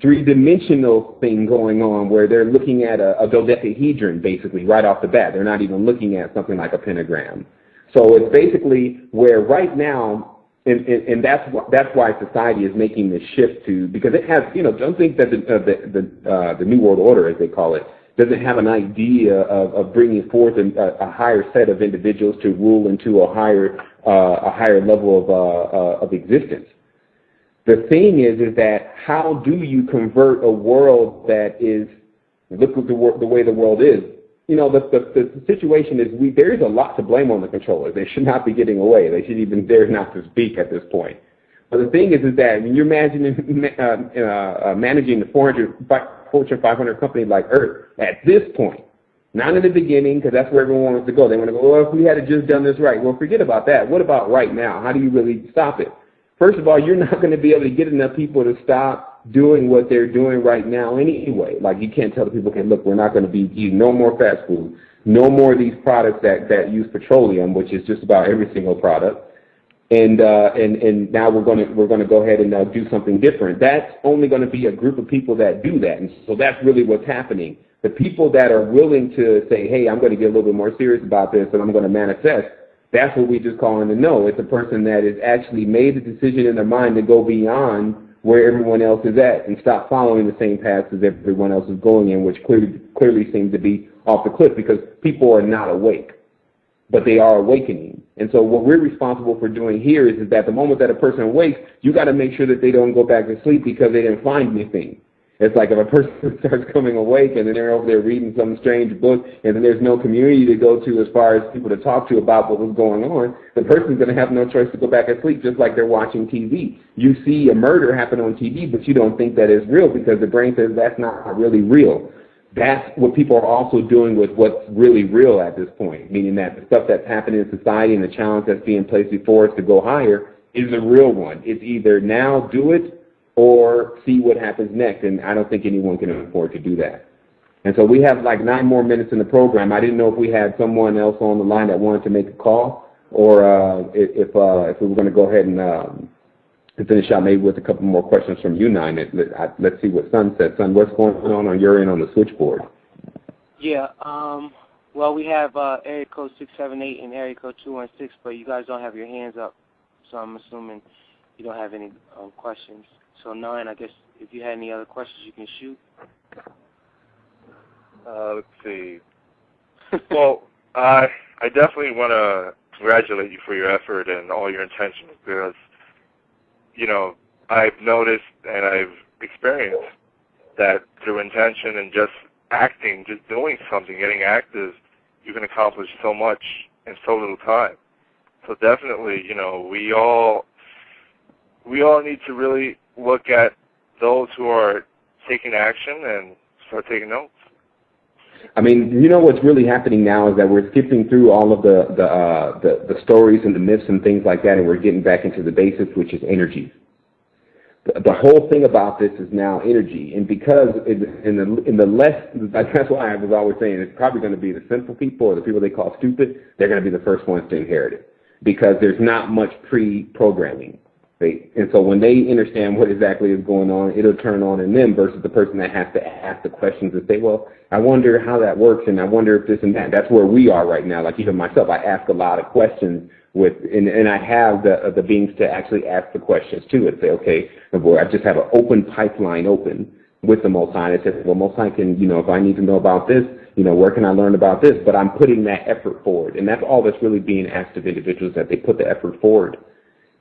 three-dimensional thing going on where they're looking at a dodecahedron, basically, right off the bat. They're not even looking at something like a pentagram. So it's basically where right now, and that's why society is making this shift to, because it has, don't think that the New World Order, as they call it, doesn't have an idea of bringing forth a higher set of individuals to rule into a higher level of existence. The thing is that how do you convert a world that is, look at the way the world is. The situation is there is a lot to blame on the controllers. They should not be getting away. They should even dare not to speak at this point. But the thing is that when you're managing the Fortune 500 company like Earth at this point, not in the beginning, because that's where everyone wants to go. They want to go, well, if we had just done this right. Well, forget about that. What about right now? How do you really stop it? First of all, you're not going to be able to get enough people to stop doing what they're doing right now anyway. Like, you can't tell the people, okay, look, we're not going to be eating no more fast food, no more of these products that use petroleum, which is just about every single product. And now we're going to go ahead and do something different. That's only going to be a group of people that do that. And so that's really what's happening. The people that are willing to say, hey, I'm going to get a little bit more serious about this and I'm going to manifest, that's what we just call in the know. It's a person that has actually made a decision in their mind to go beyond where everyone else is at and stop following the same paths as everyone else is going in, which clearly seems to be off the cliff because people are not awake, but they are awakening. And so what we're responsible for doing here is that the moment that a person awakes, you got to make sure that they don't go back to sleep because they didn't find anything. It's like if a person starts coming awake and then they're over there reading some strange book and then there's no community to go to as far as people to talk to about what was going on, the person's going to have no choice to go back and sleep, just like they're watching TV. You see a murder happen on TV, but you don't think that is real because the brain says that's not really real. That's what people are also doing with what's really real at this point, meaning that the stuff that's happening in society and the challenge that's being placed before us to go higher is a real one. It's either now do it or see what happens next, and I don't think anyone can afford to do that. And so we have like 9 more minutes in the program. I didn't know if we had someone else on the line that wanted to make a call, or if we were going to go ahead and finish out maybe with a couple more questions from you, Nine. Let's see what Sun said. Sun, what's going on your end on the switchboard? Yeah, well, we have area code 678 and area code 216, but you guys don't have your hands up, so I'm assuming you don't have any questions. So, Nine, I guess if you had any other questions, you can shoot. Let's see. Well, I definitely want to congratulate you for your effort and all your intentions because, I've noticed and I've experienced that through intention and just acting, just doing something, getting active, you can accomplish so much in so little time. So definitely, we all need to really look at those who are taking action and start taking notes. I mean, what's really happening now is that we're skipping through all of the stories and the myths and things like that, and we're getting back into the basics, which is energy. The whole thing about this is now energy, and because that's why I was always saying it's probably going to be the simple people or the people they call stupid. They're going to be the first ones to inherit it because there's not much pre-programming. And so when they understand what exactly is going on, it'll turn on in them versus the person that has to ask the questions and say, well, I wonder how that works and I wonder if this and that. That's where we are right now. Like even myself, I ask a lot of questions and I have the beings to actually ask the questions too and say, okay, I just have an open pipeline open with the Most High. And I said, well, Most High can, if I need to know about this, where can I learn about this? But I'm putting that effort forward. And that's all that's really being asked of individuals, that they put the effort forward.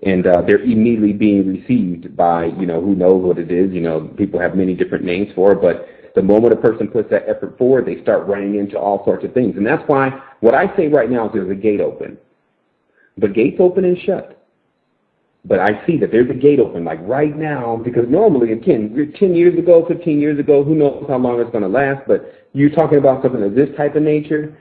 And they're immediately being received by, who knows what it is. People have many different names for it, but the moment a person puts that effort forward, they start running into all sorts of things. And that's why what I say right now is there's a gate open. The gate's open and shut. But I see that there's a gate open, like right now, because normally, again, 10 years ago, 15 years ago, who knows how long it's going to last, but you're talking about something of this type of nature,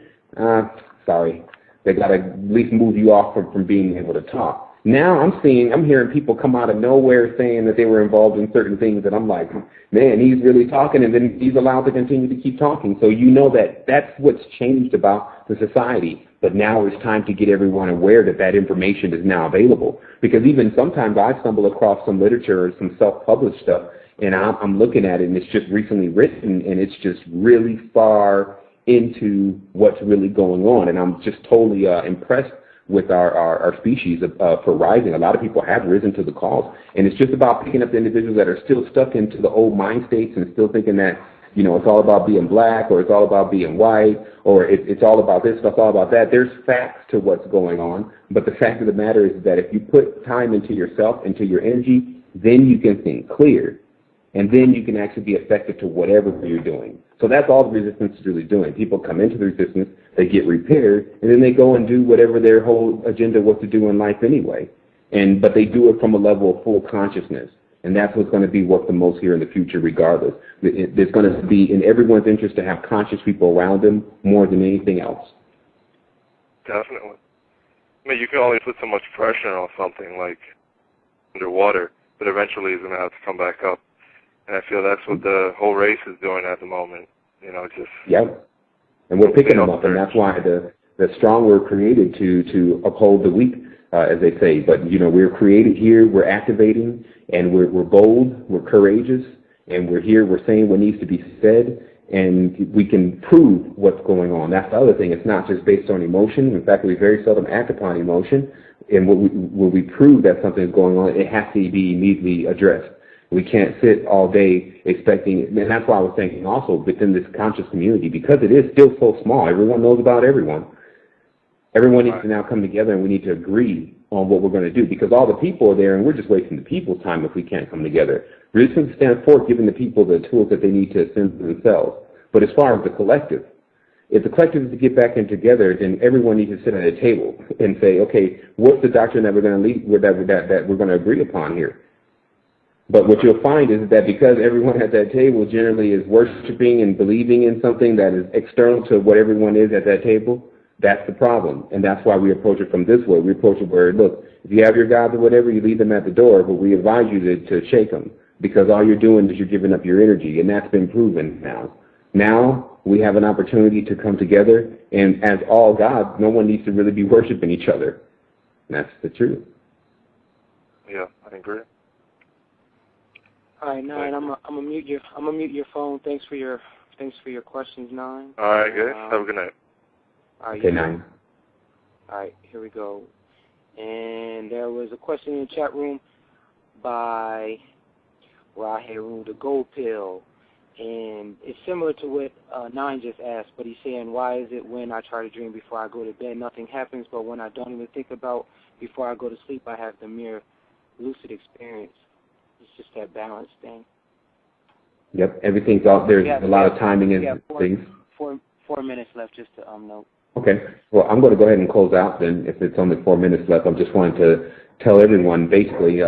sorry, they got to at least move you off from being able to talk. Now I'm hearing people come out of nowhere saying that they were involved in certain things, and I'm like, man, he's really talking, and then he's allowed to continue to keep talking. So you know that that's what's changed about the society. But now it's time to get everyone aware that that information is now available. Because even sometimes I stumble across some literature or some self-published stuff, and I'm looking at it, and it's just recently written, and it's just really far into what's really going on. And I'm just totally impressed with our species for rising. A lot of people have risen to the cause. And it's just about picking up the individuals that are still stuck into the old mind states and still thinking that, you know, it's all about being black, or it's all about being white, or it's all about this, it's all about that. There's facts to what's going on, but the fact of the matter is that if you put time into yourself, into your energy, then you can think clear, and then you can actually be effective to whatever you're doing. So that's all the resistance is really doing. People come into the resistance, they get repaired, and then they go and do whatever their whole agenda was to do in life anyway. But they do it from a level of full consciousness. And that's what's going to be worth the most here in the future regardless. There's going to be in everyone's interest to have conscious people around them more than anything else. Definitely. I mean, you can only put so much pressure on something like underwater, but eventually it's going to have to come back up. And I feel that's what the whole race is doing at the moment. You know, just... Yep. And we're picking them up, and that's why the strong were created to uphold the weak, as they say. But, you know, we're created here, we're activating, and we're bold, we're courageous, and we're here, we're saying what needs to be said, and we can prove what's going on. That's the other thing. It's not just based on emotion. In fact, we very seldom act upon emotion. And when we prove that something is going on, it has to be immediately addressed. We can't sit all day expecting, and that's why I was thinking also within this conscious community, because it is still so small, everyone knows about everyone. Everyone needs to now come together, and we need to agree on what we're going to do, because all the people are there, and we're just wasting the people's time if we can't come together. Resistance stands for giving the people the tools that they need to ascend to themselves. But as far as the collective, if the collective is to get back in together, then everyone needs to sit at a table and say, okay, what's the doctrine that we're going to lead, that we're going to agree upon here? But what you'll find is that because everyone at that table generally is worshiping and believing in something that is external to what everyone is at that table, that's the problem. And that's why we approach it from this way. We approach it where, look, if you have your gods or whatever, you leave them at the door, but we advise you to shake them, because all you're doing is you're giving up your energy, and that's been proven now. Now we have an opportunity to come together, and as all gods, no one needs to really be worshiping each other. And that's the truth. Yeah, I agree. All right, Nine. I'm gonna mute your phone. Thanks for your questions, Nine. All right, guys. Have a good night. All right, okay, Nine. All right, here we go. And there was a question in the chat room by Raheru the Gold Pill, and it's similar to what Nine just asked. But he's saying, why is it when I try to dream before I go to bed, nothing happens, but when I don't even think about before I go to sleep, I have the mere lucid experience? It's just that balance thing. Yep, everything's out there. There's a lot of timing and things. 4 minutes left just to note. Okay. Well, I'm going to go ahead and close out then. If it's only 4 minutes left, I just wanted to tell everyone basically,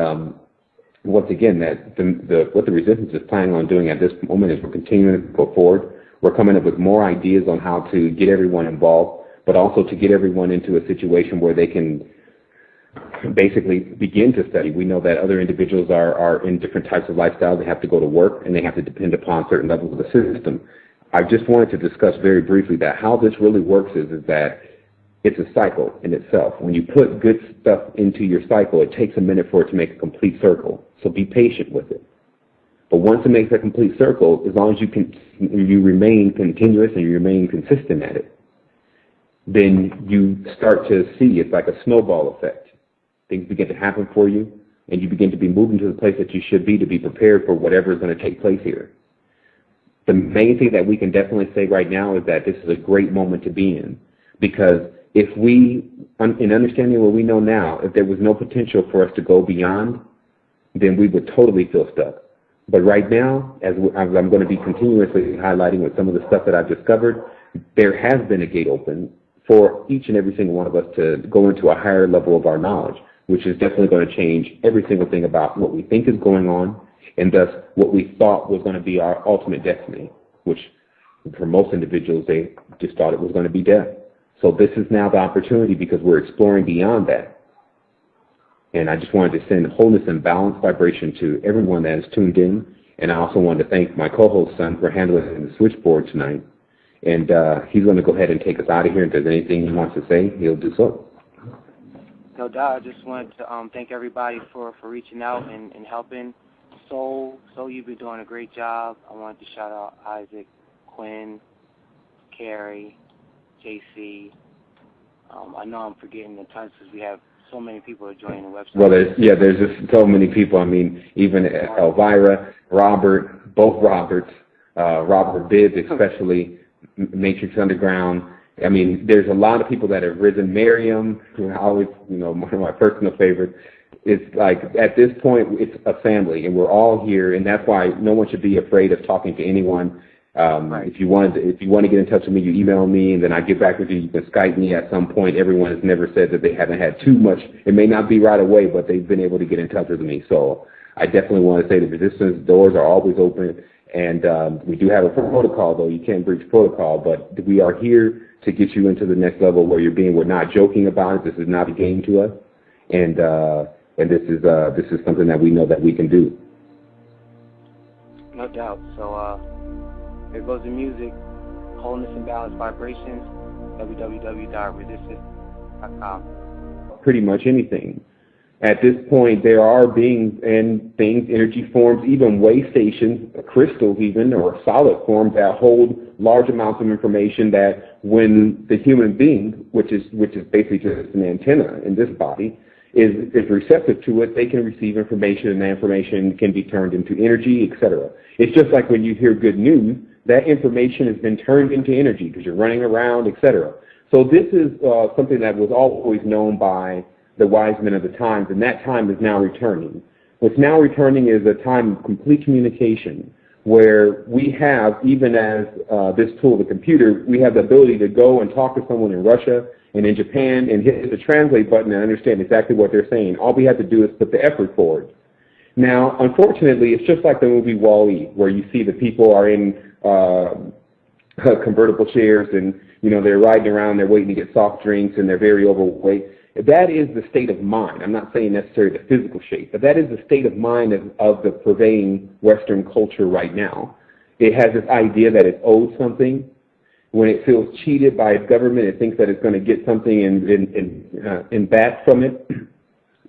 once again, that what the resistance is planning on doing at this moment is we're continuing to go forward. We're coming up with more ideas on how to get everyone involved, but also to get everyone into a situation where they can basically begin to study. We know that other individuals are in different types of lifestyles. They have to go to work, and they have to depend upon certain levels of the system. I just wanted to discuss very briefly that how this really works is that it's a cycle in itself. When you put good stuff into your cycle, it takes a minute for it to make a complete circle. So be patient with it. But once it makes a complete circle, as long as you remain continuous and you remain consistent at it, then you start to see it's like a snowball effect. Things begin to happen for you, and you begin to be moving to the place that you should be to be prepared for whatever is going to take place here. The main thing that we can definitely say right now is that this is a great moment to be in, because if we, in understanding what we know now, if there was no potential for us to go beyond, then we would totally feel stuck. But right now, as I'm going to be continuously highlighting with some of the stuff that I've discovered, there has been a gate open for each and every single one of us to go into a higher level of our knowledge. which is definitely going to change every single thing about what we think is going on, and thus what we thought was going to be our ultimate destiny, which for most individuals, they just thought it was going to be death. So this is now the opportunity because we're exploring beyond that. And I just wanted to send wholeness and balanced vibration to everyone that is tuned in. And I also wanted to thank my co-host, son, for handling the switchboard tonight. And he's going to go ahead and take us out of here. If there's anything he wants to say, he'll do so. No doubt. I just wanted to thank everybody for reaching out and helping. Soul, you've been doing a great job. I wanted to shout out Isaac, Quinn, Carrie, JC. I know I'm forgetting the tons because we have so many people that are joining the website. Well, there's just so many people. I mean, even Elvira, Robert, both Roberts, Robert Bibbs especially, Matrix Underground. I mean, there's a lot of people that have risen. Miriam, who I always, one of my personal favorites. It's like at this point, it's a family, and we're all here, and that's why no one should be afraid of talking to anyone. If you want to get in touch with me, you email me, and then I get back with you. You can Skype me at some point. Everyone has never said that they haven't had too much. It may not be right away, but they've been able to get in touch with me. So I definitely want to say the resistance doors are always open, and we do have a protocol, though. You can't breach protocol, but we are here to get you into the next level where we're not joking about it. This is not a game to us, and this is something that we know that we can do. No doubt. So here goes the music. Wholeness and Balanced Vibrations. www.resistance.com. Pretty much anything. At this point, there are beings and things, energy forms, even way stations, crystals even, or solid forms that hold large amounts of information that when the human being, which is basically just an antenna in this body, is receptive to it, they can receive information, and that information can be turned into energy, etc. It's just like when you hear good news, that information has been turned into energy because you're running around, etc. So this is something that was always known by the wise men of the times, and that time is now returning. What's now returning is a time of complete communication, where we have, even as this tool, the computer, we have the ability to go and talk to someone in Russia and in Japan and hit the translate button and understand exactly what they're saying. All we have to do is put the effort forward. Now, unfortunately, it's just like the movie Wall-E, where you see the people are in convertible chairs and, they're riding around, they're waiting to get soft drinks, and they're very overweight. That is the state of mind. I'm not saying necessarily the physical shape, but that is the state of mind of the pervading Western culture right now. It has this idea that it's owed something. When it feels cheated by its government, it thinks that it's going to get something in back from it.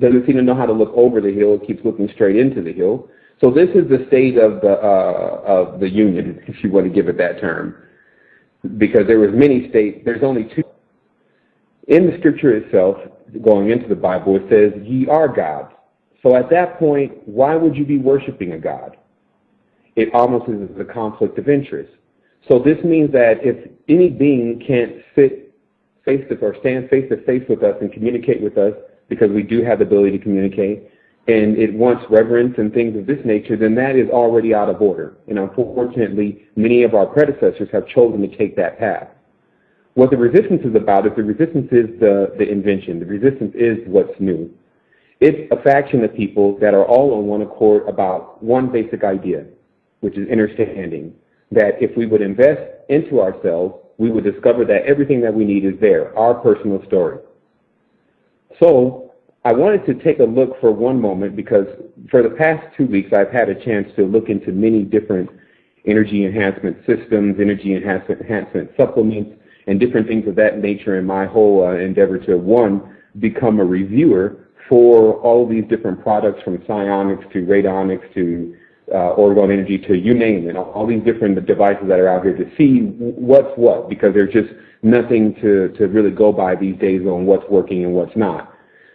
Doesn't seem to know how to look over the hill. It keeps looking straight into the hill. So this is the state of the union, if you want to give it that term, because there was many states. There's only two. In the scripture itself, going into the Bible, it says, "Ye are gods." So at that point, why would you be worshiping a god? It almost is a conflict of interest. So this means that if any being can't sit face to or stand face to face with us and communicate with us, because we do have the ability to communicate, and it wants reverence and things of this nature, then that is already out of order. And unfortunately, many of our predecessors have chosen to take that path. What the resistance is about is the resistance is the invention. The resistance is what's new. It's a faction of people that are all on one accord about one basic idea, which is understanding that if we would invest into ourselves, we would discover that everything that we need is there, our personal story. So I wanted to take a look for one moment, because for the past 2 weeks I've had a chance to look into many different energy enhancement systems, energy enhancement supplements, and different things of that nature in my whole endeavor to, one, become a reviewer for all of these different products, from psionics to radionics to orgone energy to you name it, all these different devices that are out here, to see what's what, because there's just nothing to really go by these days on what's working and what's not.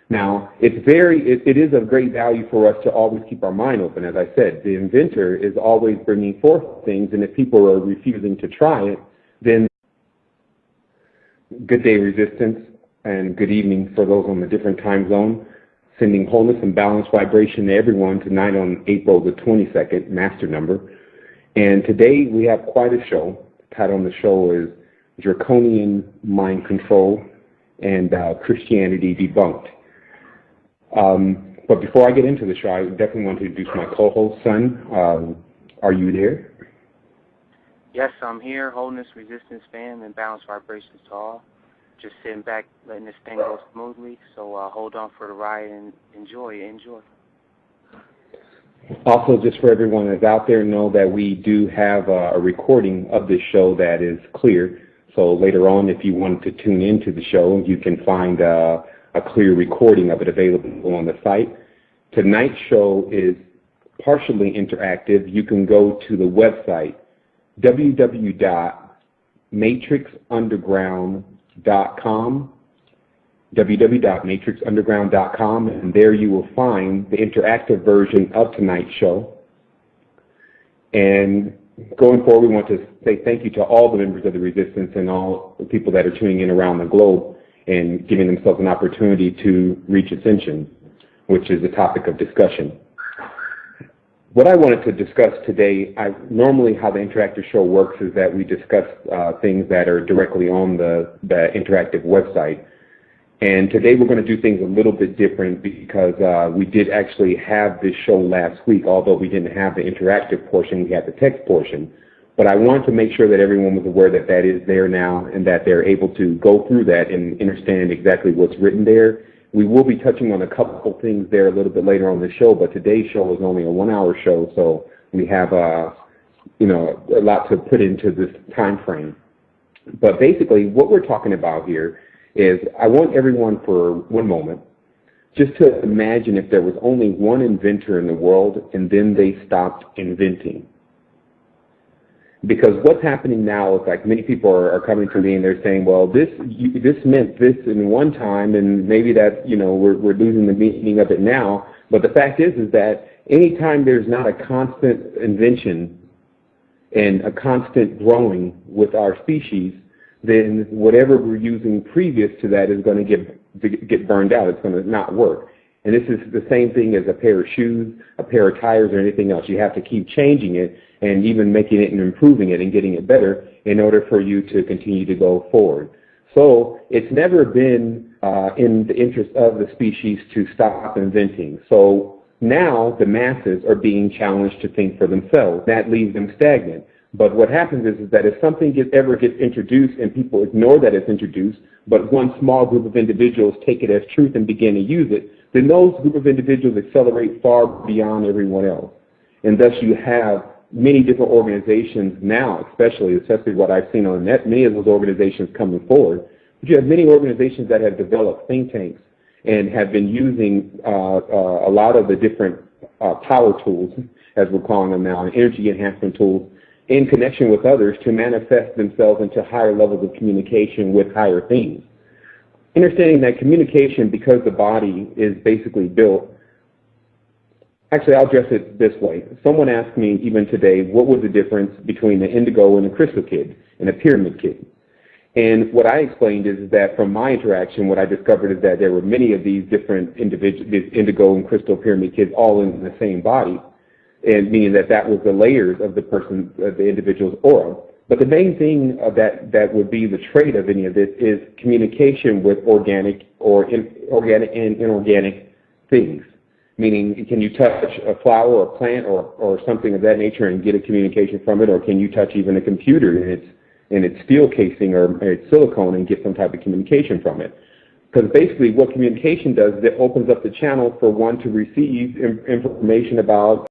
Now, it is of great value for us to always keep our mind open. As I said, the inventor is always bringing forth things, and if people are refusing to try it, then good day, resistance, and good evening for those on the different time zone. Sending wholeness and balanced vibration to everyone tonight on April the 22nd, master number. And today we have quite a show. The title on the show is Draconian Mind Control and Christianity Debunked. But before I get into the show, I definitely want to introduce my co-host, Son. Are you there? Yes, I'm here, holding this resistance fan and balanced vibrations to all. Just sitting back, letting this thing go smoothly. So hold on for the ride and enjoy. Also, just for everyone that's out there, know that we do have a recording of this show that is clear. So later on, if you want to tune into the show, you can find a clear recording of it available on the site. Tonight's show is partially interactive. You can go to the website www.matrixunderground.com, www.matrixunderground.com, and there you will find the interactive version of tonight's show. And going forward, we want to say thank you to all the members of the Resistance and all the people that are tuning in around the globe and giving themselves an opportunity to reach ascension, which is the topic of discussion. What I wanted to discuss today, normally how the interactive show works is that we discuss things that are directly on the interactive website. And today we're going to do things a little bit different because we did actually have this show last week, although we didn't have the interactive portion, we had the text portion. But I wanted to make sure that everyone was aware that that is there now and that they're able to go through that and understand exactly what's written there. We will be touching on a couple of things there a little bit later on the show, but today's show is only a 1-hour show, so we have a lot to put into this time frame. But basically, what we're talking about here is I want everyone for one moment just to imagine if there was only one inventor in the world and then they stopped inventing. Because what's happening now is like many people are coming to me and they're saying, well, this meant this in one time, and maybe that we're losing the meaning of it now. But the fact is that anytime there's not a constant invention and a constant growing with our species, then whatever we're using previous to that is going to get burned out. It's going to not work. And this is the same thing as a pair of shoes, a pair of tires, or anything else. You have to keep changing it and even making it and improving it and getting it better in order for you to continue to go forward. So it's never been in the interest of the species to stop inventing. So now the masses are being challenged to think for themselves. That leaves them stagnant. But what happens is that if something ever gets introduced and people ignore that it's introduced, but one small group of individuals take it as truth and begin to use it, then those group of individuals accelerate far beyond everyone else. And thus you have many different organizations now, especially what I've seen on the net, many of those organizations coming forward. But you have many organizations that have developed think tanks and have been using a lot of the different power tools, as we're calling them now, and energy enhancement tools, in connection with others to manifest themselves into higher levels of communication with higher things. Understanding that communication, because the body is basically built, actually I'll address it this way. Someone asked me even today, what was the difference between an indigo and a crystal kid and a pyramid kid? And what I explained is that from my interaction, what I discovered is that there were many of these different individuals, these indigo and crystal pyramid kids all in the same body. And meaning that was the layers of the person, the individual's aura. But the main thing that would be the trait of any of this is communication with organic and inorganic things. Meaning, can you touch a flower or a plant or something of that nature and get a communication from it, or can you touch even a computer in its steel casing or its silicone and get some type of communication from it? Because basically what communication does is it opens up the channel for one to receive information about